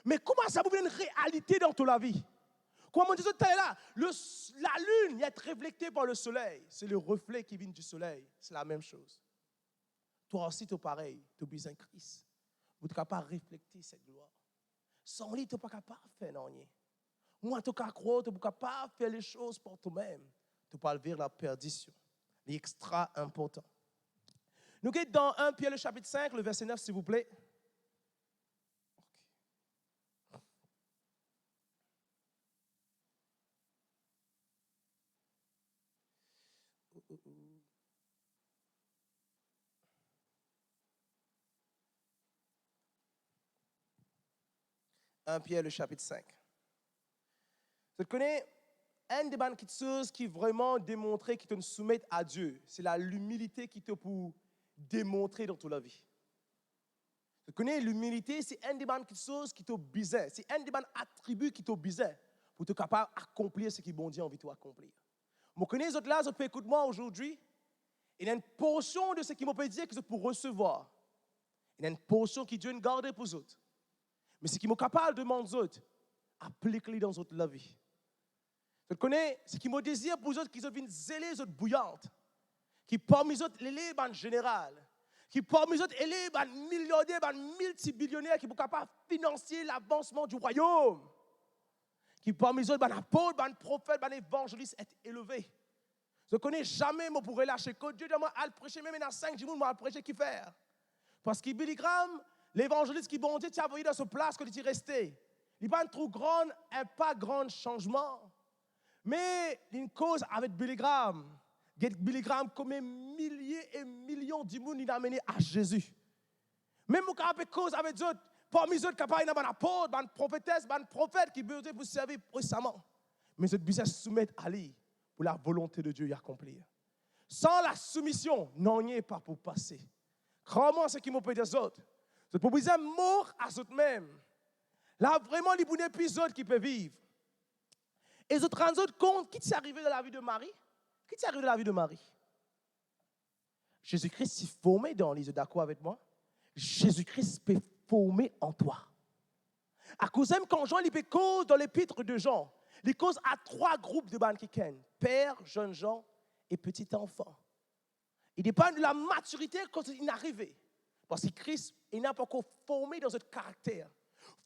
Mais comment ça vous devient une réalité dans toute la vie? Comment on dit ça là? La lune est réfléchie par le soleil. C'est le reflet qui vient du soleil. C'est la même chose. Toi aussi, tu es pareil. Tu as besoin de Christ. Vous n'êtes pas refléter cette gloire. Sans lui, tu n'es pas capable de faire rien. Moi, tu es capable de faire les choses pour toi-même. Tu parles vers la perdition. C'est extra important. Nous sommes dans 1 Pierre le chapitre 5, le verset 9, s'il vous plaît. Pierre le chapitre 5. Tu connais une des bonnes choses qui vraiment démontrer qu'ils te soumettent à Dieu, c'est l'humilité qui te pour démontrer dans toute la vie. Tu connais l'humilité, c'est une des bonnes choses qui te besoin, c'est un des bonnes attributs qui te besoin pour te capable d'accomplir ce que bon Dieu a envie de accomplir. Je connais les autres là, je peux écouter moi aujourd'hui. Il y a une portion de ce qui m'a peut dire que c'est pour recevoir. Il y a une portion qui Dieu a gardée pour les autres. Mais ce qui est capable de demander aux autres, applique-le dans la vie. Tu connais ce qui me désire pour les autres, qui viennent zéler les autres bouillantes, qui parmi les autres, les en général, qui parmi les autres, les millionnaires, les multibillionnaires qui sont capables de financer l'avancement du royaume, qui parmi les autres, les apôtres, les prophètes, les évangélistes, est élevé. Je ne connais jamais, je pourrais lâcher. Quand Dieu demande à le prêcher, même dans 5 jours, je vais prêcher qui faire. Parce que Billy Graham, l'évangéliste qui bon Dieu t'a envoyé dans ce place que tu es resté. Il n'y a pas un trop grand, pas grand changement. Mais une cause avec Billy Graham. Billy Graham, combien milliers et millions de monde il a amené à Jésus. Même si on a cause avec eux, parmi eux, il y a des apôtres, des prophétesses, des prophètes qui besoin pour servir récemment. Mais ils besoin se soumettre à lui pour la volonté de Dieu y accomplir. Sans la soumission, non, il n'y a pas pour passer. Comment ce qui m'ont fait des autres? C'est pour besoin mort à eux-mêmes. Là, vraiment, il y a des épisodes qui peuvent vivre. Et les autres compte, qui t'est arrivé dans la vie de Marie? Qui t'est arrivé dans la vie de Marie? Jésus-Christ s'est formé dans les d'accord avec moi. Jésus-Christ peut former en toi. À cause même quand Jean il peut cause dans l'épître de Jean, il cause à 3 groupes de banques qui kennent. Père, jeunes gens et petits enfants. Il dépend de la maturité quand il est arrivé. Parce que Christ n'a pas encore formé dans notre caractère,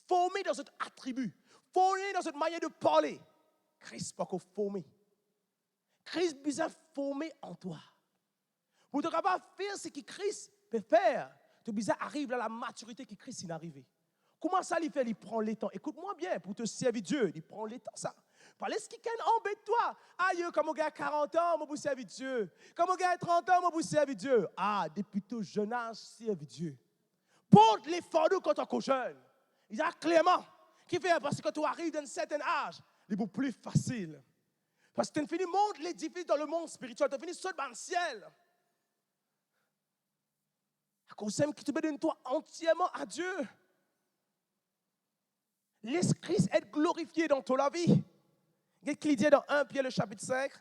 formé dans notre attribut, formé dans notre manière de parler. Christ n'est pas encore formé. Christ besoin formé en toi. Pour te capable de faire ce que Christ peut faire, tu besoin arriver à la maturité que Christ est arrivé. Comment ça il fait? Il prend le temps. Écoute-moi bien, pour te servir Dieu, il prend le temps ça. Parlez ce qui embête-toi. Aïe, comme on a 40 ans, moi, vous servez Dieu. Comme on a 30 ans, moi, vous servez Dieu. Ah, depuis tout jeune âge, servez Dieu. Pour les fardeaux quand on est jeune. Il y a Clément qui fait, parce que quand tu arrives dans un certain âge, c'est beaucoup plus facile. Parce que tu finis monde l'édifice dans le monde spirituel. Tu finis seul dans le ciel. À cause de qui te donne toi entièrement à Dieu. L'Esprit est glorifié dans toute la vie. Qu'est-ce qu'il dit dans 1 Pierre le chapitre 5,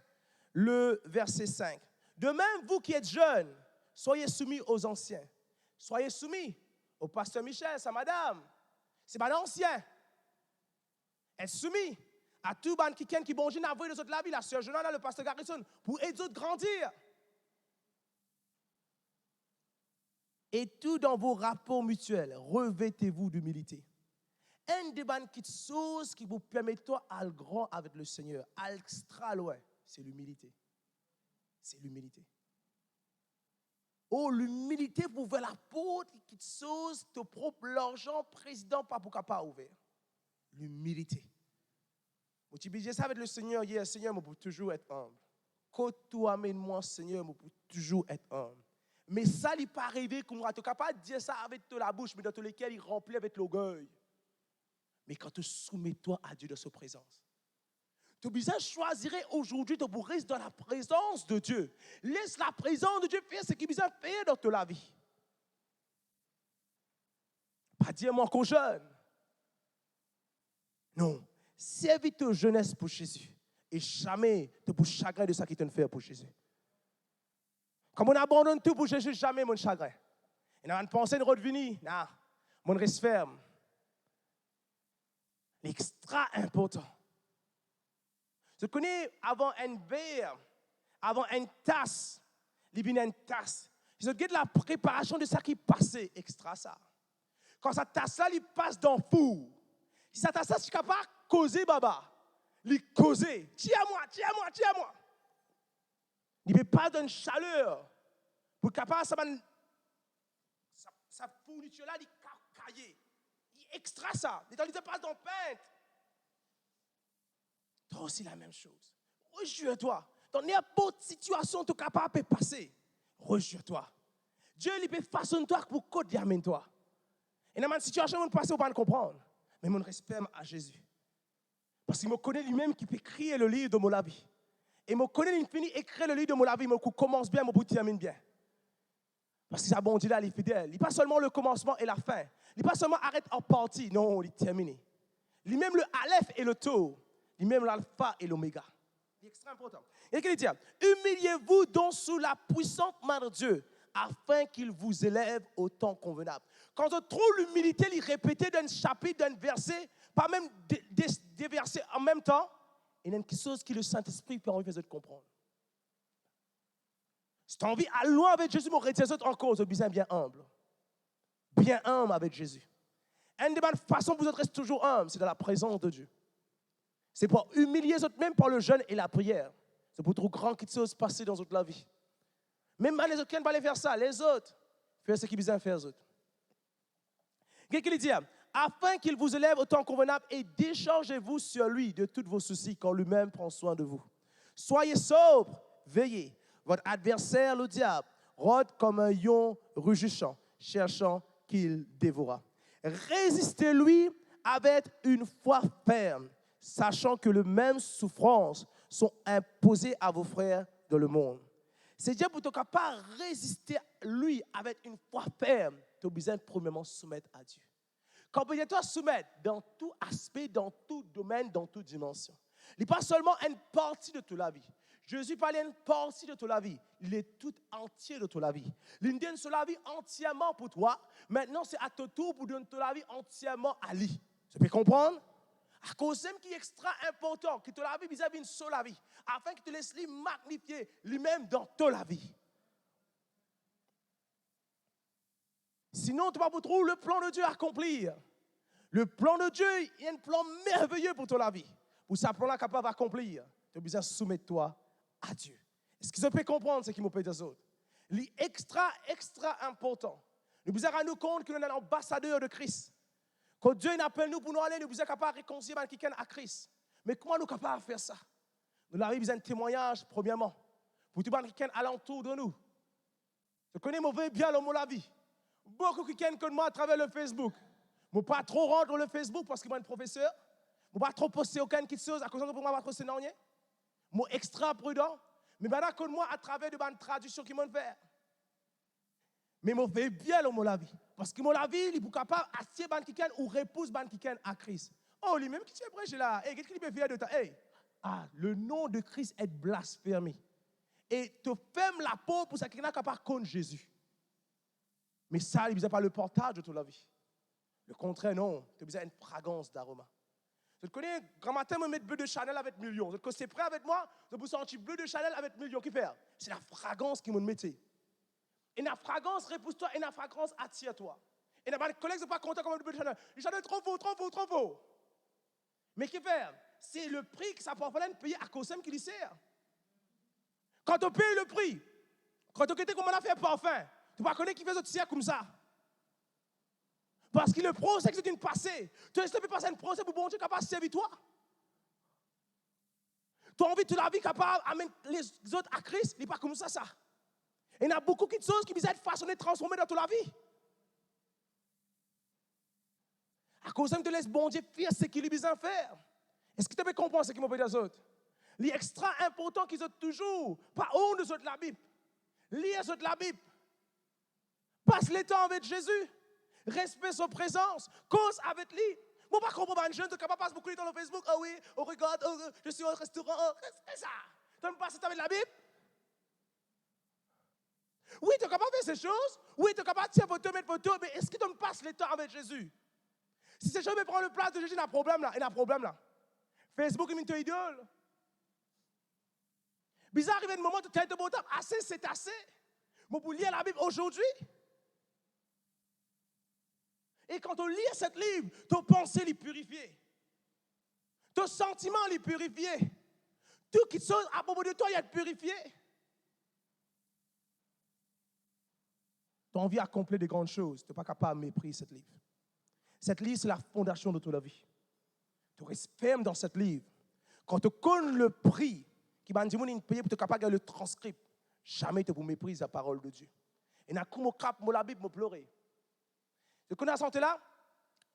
le verset 5. De même, vous qui êtes jeunes, soyez soumis aux anciens. Soyez soumis au pasteur Michel, sa madame. C'est pas l'ancien. Être soumis à tout ban qui bonjour n'a vu les autres la vie, la sœur Jonah, le pasteur Garrison, pour aider les autres grandir. Et tout dans vos rapports mutuels, revêtez-vous d'humilité. Un des petites choses qui vous permet toi à le grand avec le Seigneur, à l'extra loin, c'est l'humilité. C'est l'humilité. Oh, l'humilité pour ouvrir la porte, qui chose, te propre l'argent, président, pas pour capable ouvrir. L'humilité. Tu dis ça avec le Seigneur hier, Seigneur, moi pour toujours être humble. Quand tu amènes moi, Seigneur, moi pour toujours être humble. Mais ça, il n'est pas arrivé comme tu es capable de dire ça avec la bouche, mais dans tous les cas, il remplit avec l'orgueil. Mais quand tu soumets-toi à Dieu dans sa présence, tu as choisir aujourd'hui de rester dans la présence de Dieu. Laisse la présence de Dieu faire ce qu'il a fait dans ta vie. Pas dire moi qu'on jeune. Non. Servis ta jeunesse pour Jésus. Et jamais te pour chagrin de ça qui te fait pour Jésus. Comme on abandonne tout pour Jésus, jamais mon chagrin. Et on a pensé de revenir. Non. Mon reste ferme. L'extra important. Je connais avant un verre, avant une tasse, il y a une tasse. Je regarde la préparation de ça qui passait, extra ça. Quand cette tasse-là, il passe dans le four. Si cette tasse-là, je suis capable de causer, baba, il causer. Tiens-moi. Il ne peut pas d'une chaleur pour capable sa fourniture-là, il caille. Il extra ça. Il passe dans le pain. Toi aussi la même chose. Rejure-toi. Dans n'importe situation, tu es capable de passer. Rejure-toi. Dieu, il peut façonner toi pour que tu amènes toi. Et dans une situation, on ne passe pas comprendre. Mais mon respect à Jésus. Parce qu'il me connaît lui-même qui peut écrire le livre de mon vie. Et me connaît l'infini écrire le livre de mon vie. Il commence bien, mon bout termine bien. Parce que ça bon Dieu là, il est fidèle. Il n'est pas seulement le commencement et la fin. Il n'est pas seulement arrête en partie. Non, il est terminé. Il est même le Aleph et le Tau. Il est même l'alpha et l'oméga. C'est extrêmement important. Et qu'il dit, humiliez-vous donc sous la puissante main de Dieu, afin qu'il vous élève au temps convenable. Quand on trouve l'humilité, il répétait d'un chapitre, d'un verset, pas même des versets en même temps, il y a quelque chose que le Saint-Esprit peut envie de comprendre. Si tu as envie à loin avec Jésus, mon retient en cause, besoin bien humble. Bien humble avec Jésus. Une des bonnes façons pour vous être toujours humble, c'est dans la présence de Dieu. C'est pour humilier les autres, même par le jeûne et la prière. C'est pour trop grand quelque chose passer dans la vie. Même les autres qui ne vont pas aller faire ça, les autres, faire ce qu'ils besoin faire les autres. Qu'est-ce qu'il dit? Afin qu'il vous élève au temps convenable et déchargez-vous sur lui de tous vos soucis, quand lui-même prend soin de vous. Soyez sobre, veillez. Votre adversaire, le diable, rôde comme un lion rugissant, cherchant qu'il dévora. Résistez-lui avec une foi ferme, sachant que les mêmes souffrances sont imposées à vos frères dans le monde. C'est-à-dire pour ne pas résister à lui avec une foi ferme, tu as besoin de premièrement soumettre à Dieu. Quand tu dois soumettre dans tout aspect, dans tout domaine, dans toute dimension. Il n'est pas seulement une partie de toute la vie. Jésus parlait d'une partie de toute la vie. Il est tout entier de toute la vie. Il donne toute la vie entièrement pour toi. Maintenant, c'est à ton tour pour donner toute la vie entièrement à lui. Tu peux comprendre? À cause de ce qui est extra important, que tu la vie vis-à-vis d'une seule vie, afin que tu laisses lui magnifier lui-même dans toute la vie. Sinon, tu vas pas trouver le plan de Dieu à accomplir. Le plan de Dieu, il y a un plan merveilleux pour toute la vie. Pour ce plan-là capable d'accomplir, tu as besoin de soumettre toi à Dieu. Est-ce que je peux comprendre ce qui me peut des autres? L'extra, extra important. Nous devons rendre compte que nous sommes ambassadeurs de Christ. Quand Dieu appelle nous pour nous aller, nous sommes capables de réconcilier avec quelqu'un à Christ. Mais comment nous sommes capables de faire ça? Nous avons besoin de témoignages, premièrement, pour tout le monde qui est alentour de nous. Je connais mauvais bien l'homme de la vie. Beaucoup qui connaissent moi à travers le Facebook. Je ne vais pas trop rendre dans le Facebook parce que je suis un professeur. Je ne vais pas trop poster aucune chose à cause de moi, je ne vais je suis extra prudent. Mais maintenant, que moi à travers de bonnes traductions qui m'ont fait. Mais je vais bien l'homme de la vie. Parce que mon la vie, il est capable d'attirer les gens qui ou repousse les gens à Christ. Oh, lui-même qui est prêché là. Hey, qu'est-ce qu'il peut faire de toi? Hey, le nom de Christ est blasphémé. Et te ferme la peau pour ça qu'il n'a qu'à part contre Jésus. Mais ça, il ne pas le portage de toute la vie. Le contraire, non. Tu as besoin d'une fragrance d'aroma. Je te connais, grand matin, je mets bleu de Chanel avec millions. Je te connais, c'est prêt avec moi, je vous sens bleu de Chanel avec millions. Qui fait? C'est la fragrance qui me met. Et la fragrance repousse-toi et la fragrance attire-toi. Et les collègues ne sont pas contents comme le bleu de Chanel. Le Chanel est trop beau, trop beau, trop beau. Mais qui fait? C'est le prix que ça peut falloir payer à cause qui lui sert. Quand on paye le prix, quand on quitte comme on a fait parfum, tu ne vas pas connaître qui fait ce comme ça. Parce que le procès, c'est une passée. Tu ne peux pas passer un procès pour bon Dieu capable de servir toi. Tu as envie de la vie capable d'amener les autres à Christ, il n'est pas comme ça. Et il y a beaucoup de choses qui visent à être façonnées, transformées dans toute la vie. À cause de te laisse bon Dieu faire ce qu'il lui besoin de faire. Est-ce que tu peux comprendre ce qu'il m'a fait des autres? Il est extra important qu'ils ont toujours, pas honte de la Bible. Lire la Bible. Passe le temps avec Jésus. Respect sa présence. Cause avec lui. Moi, pas comprendre un jeune qui passe beaucoup de temps sur Facebook. Ah oui, on regarde, je suis au restaurant. C'est ça. Tu me passes le temps avec la Bible? Oui, tu es capable de faire ces choses. Oui, tu es capable de tirer photo, mettre photo. Mais est-ce que tu me passes le temps avec Jésus? Si ces gens me prennent le place de Jésus, il y a un problème là. Il y a un problème là. Facebook est une idole. Bizarre, arrive un moment où tu es de bon temps. Assez, c'est assez. Mais pour lire la Bible aujourd'hui. Et quand on lit cette livre, ton pensée les purifiée. Ton sentiment les purifié. Tout qui chose à propos de toi, il est purifié. Tu as envie d'accomplir de grandes choses. Tu n'es pas capable de mépriser cette livre. Cette livre, c'est la fondation de toute la vie. Tu restes ferme dans cette livre. Quand tu connais le prix qui m'a dit que payer pour être capable de le transcrire, jamais tu ne méprises la parole de Dieu. Et na comme cap la Bible me pleurer. Tu connais la santé là?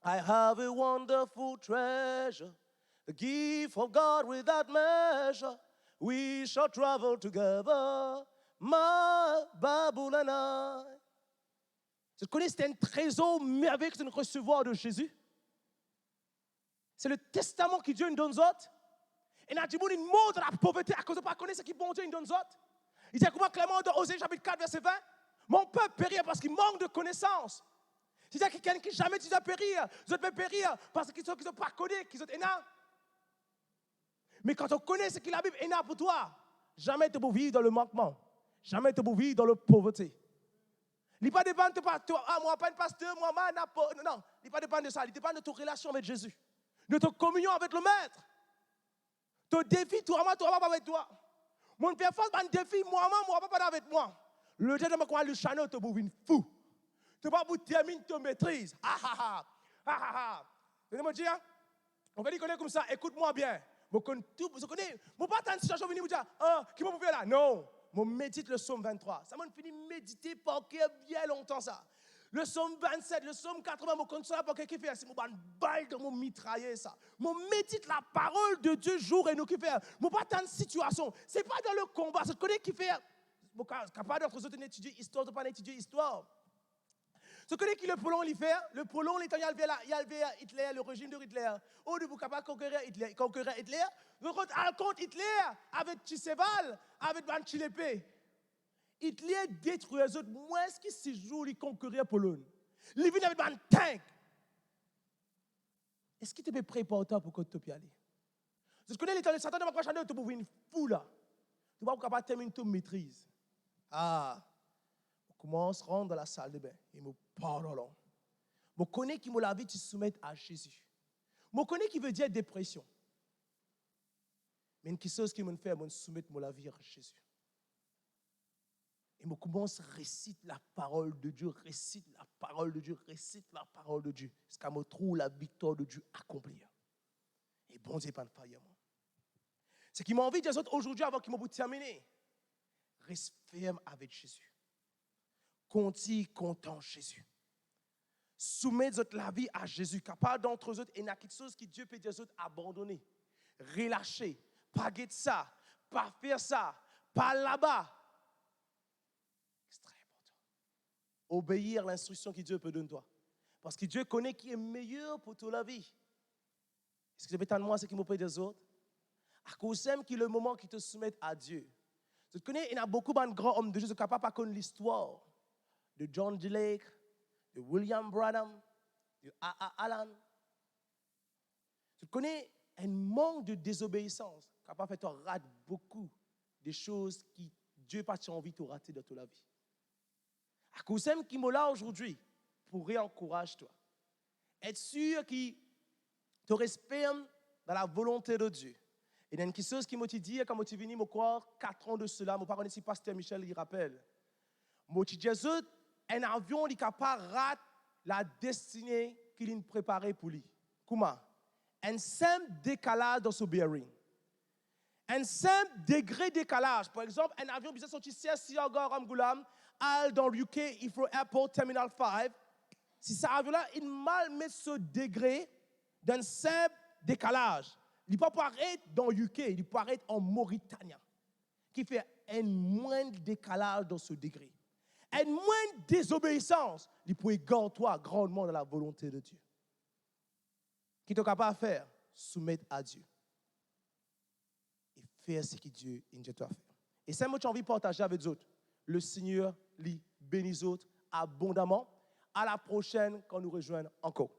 I have a wonderful treasure, the gift of God without measure. We shall travel together, my Bible and I. Tu connais, c'est un trésor merveilleux que tu recevoir de Jésus. C'est le testament que Dieu nous donne aux autres. Et nous avons dit, il mort de la pauvreté à cause de ne pas connaître ce que bon Dieu nous donne aux autres. Il dit, comment Clément de Osée, chapitre 4, verset 20, mon peuple périt parce qu'il manque de connaissance. C'est-à-dire que quelqu'un qui jamais dit à périr, les autres peuvent périr parce qu'ils ne sont pas connus, qu'ils sont énormes. Mais quand on connaît ce que la Bible est énorme pour toi, jamais tu peux vivre dans le manquement. Jamais tu peux vivre dans la pauvreté. Il ne dépend pas de toi, moi, pas un pasteur, moi, non, il ne dépend pas de ça. Il dépend de ta relation avec Jésus, de ta communion avec le Maître. Ton défi, toi, pas avec toi. Mon père face un défi, moi, pas avec moi. Le Dieu de moi, le channel te bouge fou. Tu vas vous terminer ta maîtrise. Vous me dire, on va dire comme ça, écoute-moi bien. Je connais, je pas tant de situation venir me dire, qui m'a faire là? Non, je médite le psaume 23. Ça m'a fini méditer pour bien longtemps ça. Le psaume 27, le psaume 80, je connais ça pour qui fait, c'est mon balle de mon mitrailler ça. Je médite la parole de Dieu jour et nous qui fait. Je pas tant de situation. C'est pas dans le combat, je connais qui fait. Je suis capable d'être étudier histoire, de pas étudier histoire. Tu connais qui le Polon il fait? Le Polon, il y a Hitler, le régime de Hitler. Au lieu de capable conquérir Hitler, contre Hitler, avec Tchéval, avec Van Chilepé. Hitler détruit les autres, moins que 6 jours, il conquérir Pologne. Il vient avec un tank. Est-ce qu'il te prépare pour que tu puisses y aller? Tu connais l'état de Satan de ma prochaine, tu peux venir fou là. Tu vas capable de terminer ta maîtrise. Je commence à rentrer dans la salle de bain et je parle là. Je connais qui me la vie, tu soumettre à Jésus. Je connais qui veut dire dépression. Mais une chose qui me fait, je soumettre la vie à Jésus. Et je commence à réciter la parole de Dieu, récite la parole de Dieu, récite la parole de Dieu. Jusqu'à me trouve la victoire de Dieu accomplie. Et bon Dieu, pas de faille moi. Ce qui m'a envie de dire aujourd'hui, avant qu'ils m'ont terminé, reste ferme avec Jésus. Continue content Jésus. Soumettez la vie à Jésus. Capable d'entre eux, et il y a quelque chose que Dieu peut dire abandonner, relâcher, pas guetter ça, pas faire ça, pas là-bas. C'est très important. Obéir à l'instruction que Dieu peut donner toi. Parce que Dieu connaît qui est meilleur pour toute la vie. Est-ce que je peux t'en moi ce qui me plaît des autres? À cause même qu'il est le moment qui te soumettent à Dieu. Tu connais, il y a beaucoup de grands hommes de Dieu qui sont capables de connaître l'histoire de John D. Lake, de William Branham, de A.A. Allen. Tu connais un manque de désobéissance capable de faire rater beaucoup des choses que Dieu n'a pas envie de rater dans toute la vie. À cause même qui est là aujourd'hui pour réencourager toi. Être sûr qu'il te respecte dans la volonté de Dieu. Et il y a quelque chose qui m'a dit, quand je suis venu me croire 4 ans de cela, je ne sais pas si Pasteur Michel il rappelle. Je dit, Jésus, un avion qui est capable de rater la destinée qu'il a préparée pour lui. Comment? Un simple décalage dans ce bearing. Un simple degré de décalage. Par exemple, un avion qui est sorti CSC à Ramgoulam, dans le UK, Heathrow Airport, Terminal 5. Si cet avion-là, il mal met ce degré d'un simple décalage. Il peut paraître dans le UK, il peut paraître en Mauritanie, qui fait un moindre décalage dans ce degré. Un moindre désobéissance, il peut égarer toi grandement dans la volonté de Dieu. Qui est capable de faire? Soumettre à Dieu. Et faire ce que Dieu invite toi à faire. Et c'est moi que j'ai envie de partager avec les autres. Le Seigneur lui bénit les autres abondamment. À la prochaine quand nous rejoignons encore.